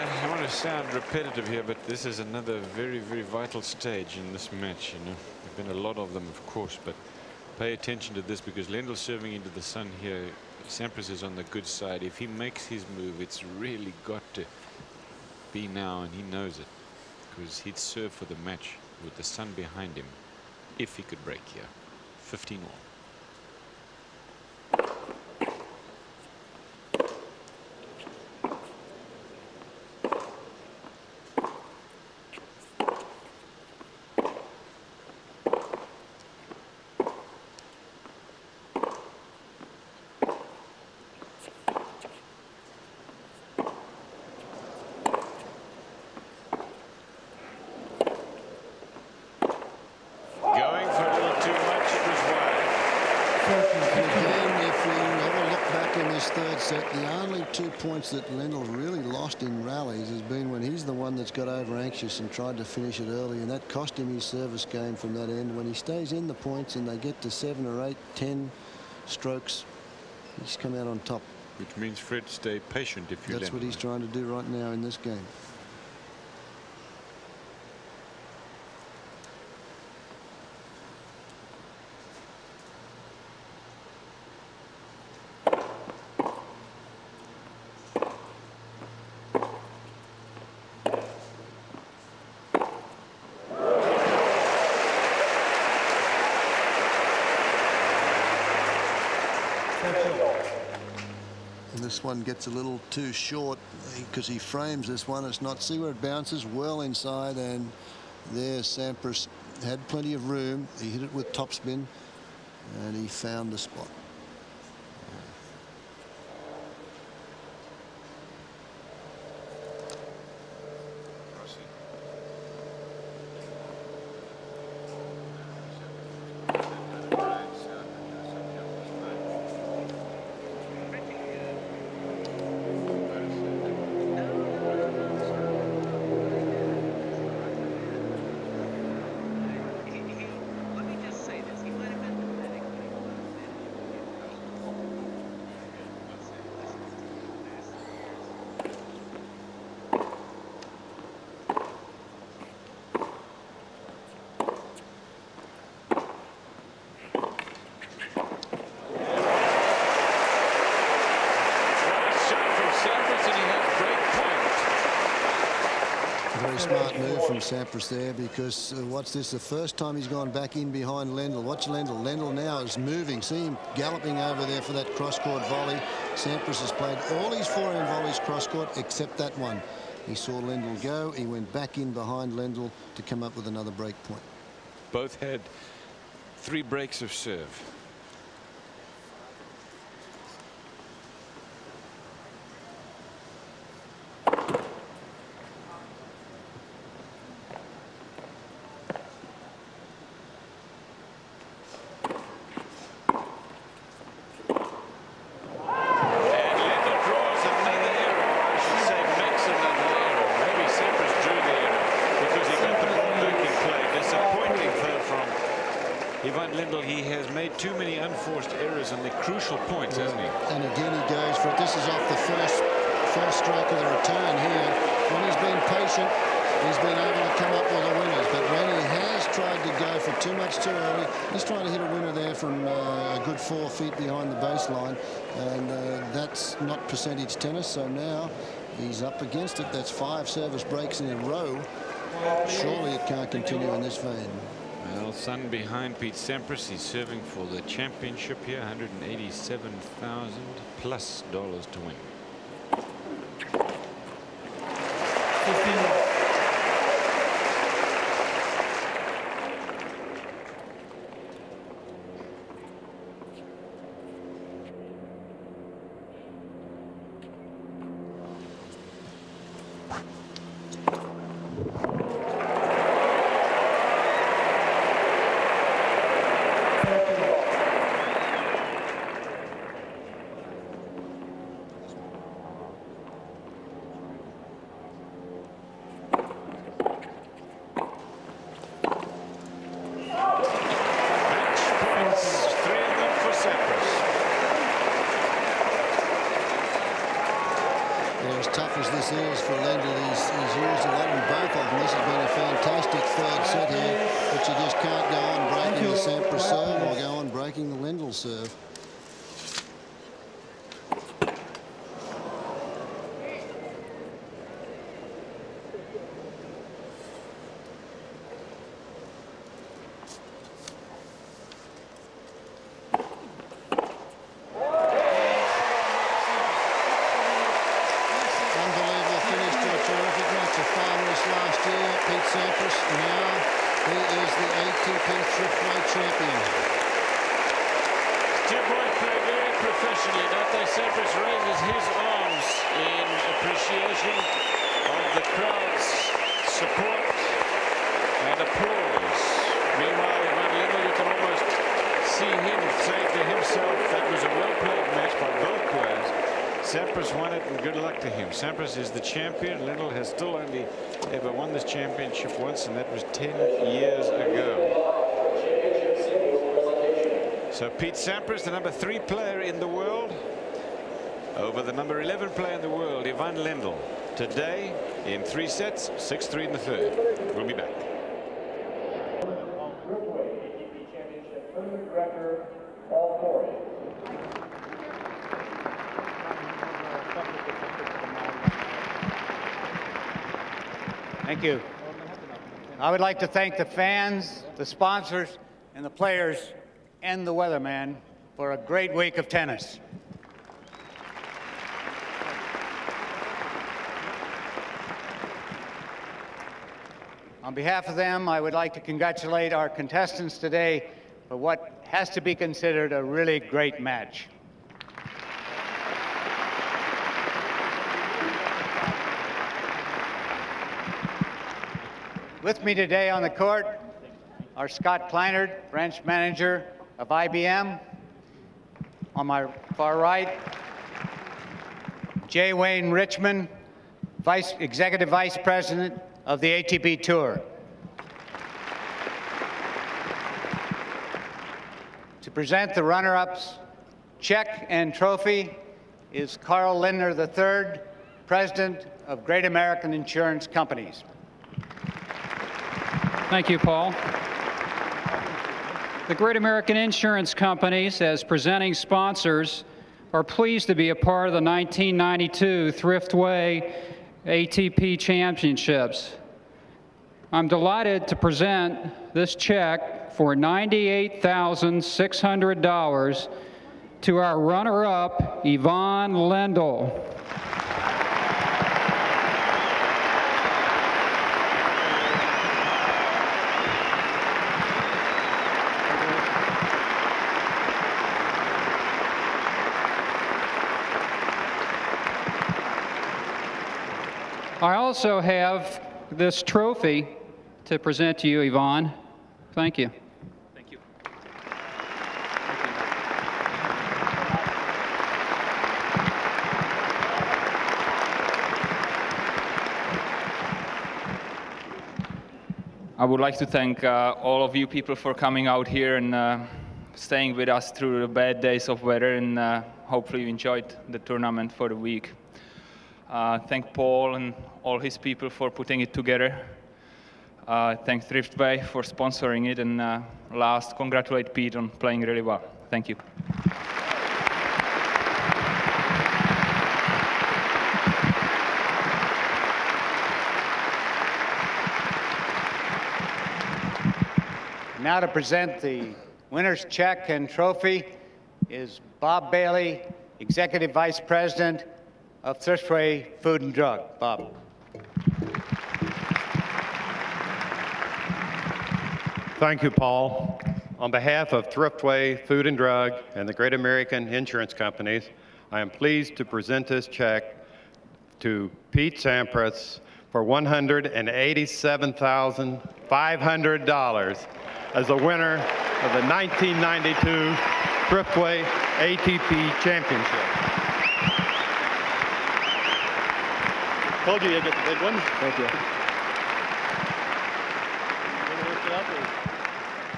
I want to sound repetitive here, but this is another very, very vital stage in this match. You know, there've been a lot of them, of course, but pay attention to this because Lendl serving into the sun here. Sampras is on the good side. If he makes his move, it's really got to be now, and he knows it because he'd serve for the match with the sun behind him if he could break here. 15 all. The only 2 points that Lendl really lost in rallies has been when he's the one that's got over anxious and tried to finish it early, and that cost him his service game from that end. When he stays in the points and they get to 7 or 8, 10 strokes, he's come out on top. Which means, Fred, stay patient if you let him. That's what he's trying to do right now in this game. This one gets a little too short because he frames this one. It's not, see where it bounces well inside, and there Sampras had plenty of room. He hit it with topspin and he found the spot. Smart move from Sampras there, because what's this, the first time he's gone back in behind Lendl. Watch Lendl. Lendl now is moving. See him galloping over there for that cross-court volley. Sampras has played all his forehand volleys cross-court except that one. He saw Lendl go. He went back in behind Lendl to come up with another break point. Both had 3 breaks of serve. too many unforced errors on the crucial points, hasn't he? And again, he goes for it. This is off the first stroke of the return here. When he's been patient, he's been able to come up with the winners. But when he has tried to go for too much too early, he's trying to hit a winner there from a good 4 feet behind the baseline. And that's not percentage tennis. So now he's up against it. That's 5 service breaks in a row. Surely it can't continue in this vein. Well, son behind Pete Sampras. He's serving for the championship here. $187,000 plus to win. 15. As tough as this is for Lendl, he's used a lot in both of them. This has been a fantastic third set here, but you just can't go on breaking the Sampras serve or go on breaking the Lendl serve. Sampras, now he is the ATP Thriftway champion. Two boys play very professionally, don't they? Sampras raises his arms in appreciation of the crowd's support and applause. Meanwhile, Ivan Lendl, you can almost see him say to himself, that was a well-played match by both players. Sampras won it, and good luck to him. Sampras is the champion. Lendl has still only ever won this championship once, and that was 10 years ago. So Pete Sampras, the number 3 player in the world, over the number 11 player in the world, Ivan Lendl. Today, in 3 sets, 6-3 in the third. We'll be back. Thank you. I would like to thank the fans, the sponsors, and the players, and the weatherman for a great week of tennis. On behalf of them, I would like to congratulate our contestants today for what has to be considered a really great match. With me today on the court are Scott Kleinert, branch manager of IBM. On my far right, J. Wayne Richmond, executive vice president of the ATP Tour. To present the runner-ups check and trophy is Carl Lindner III, president of Great American Insurance Companies. Thank you, Paul. The Great American Insurance Companies, as presenting sponsors, are pleased to be a part of the 1992 Thriftway ATP Championships. I'm delighted to present this check for $98,600 to our runner-up, Ivan Lendl. I also have this trophy to present to you, Ivan. Thank you. Thank you. I would like to thank all of you people for coming out here and staying with us through the bad days of weather, and hopefully you enjoyed the tournament for the week. Thank Paul and all his people for putting it together. Thank Thriftway for sponsoring it, and last, congratulate Pete on playing really well. Thank you. Now to present the winner's check and trophy is Bob Bailey, Executive Vice President of Thriftway Food and Drug. Bob. Thank you, Paul. On behalf of Thriftway Food and Drug and the Great American Insurance Companies, I am pleased to present this check to Pete Sampras for $187,500 as the winner of the 1992 Thriftway ATP Championship. Told you you'd get the big one. Thank you.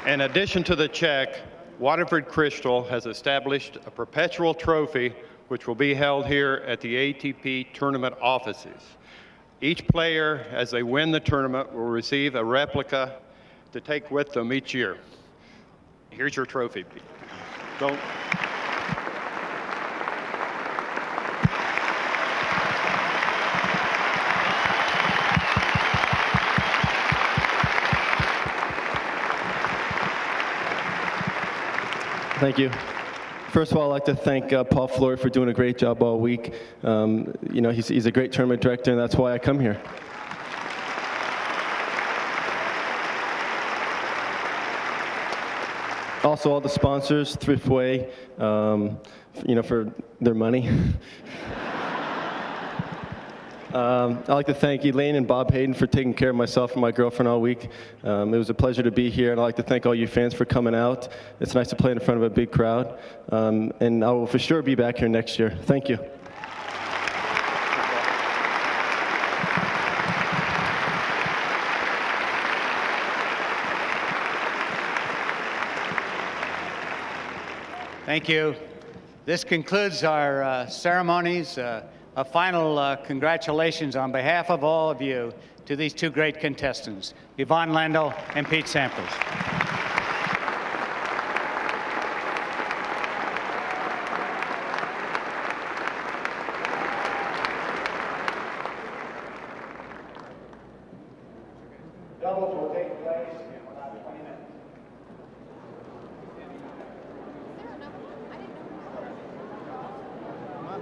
In addition to the check, Waterford Crystal has established a perpetual trophy which will be held here at the ATP tournament offices. Each player, as they win the tournament, will receive a replica to take with them each year. Here's your trophy, Pete. Don't. Thank you. First of all, I'd like to thank Paul Flory for doing a great job all week. You know, he's a great tournament director, and that's why I come here. Also, all the sponsors, Thriftway, you know, for their money. I'd like to thank Elaine and Bob Hayden for taking care of myself and my girlfriend all week. It was a pleasure to be here, and I'd like to thank all you fans for coming out. It's nice to play in front of a big crowd, and I will for sure be back here next year. Thank you. Thank you. This concludes our ceremonies. A final congratulations on behalf of all of you to these two great contestants, Yvonne Lendl and Pete Sampras. Doubles will take place in about 20 minutes. Come on.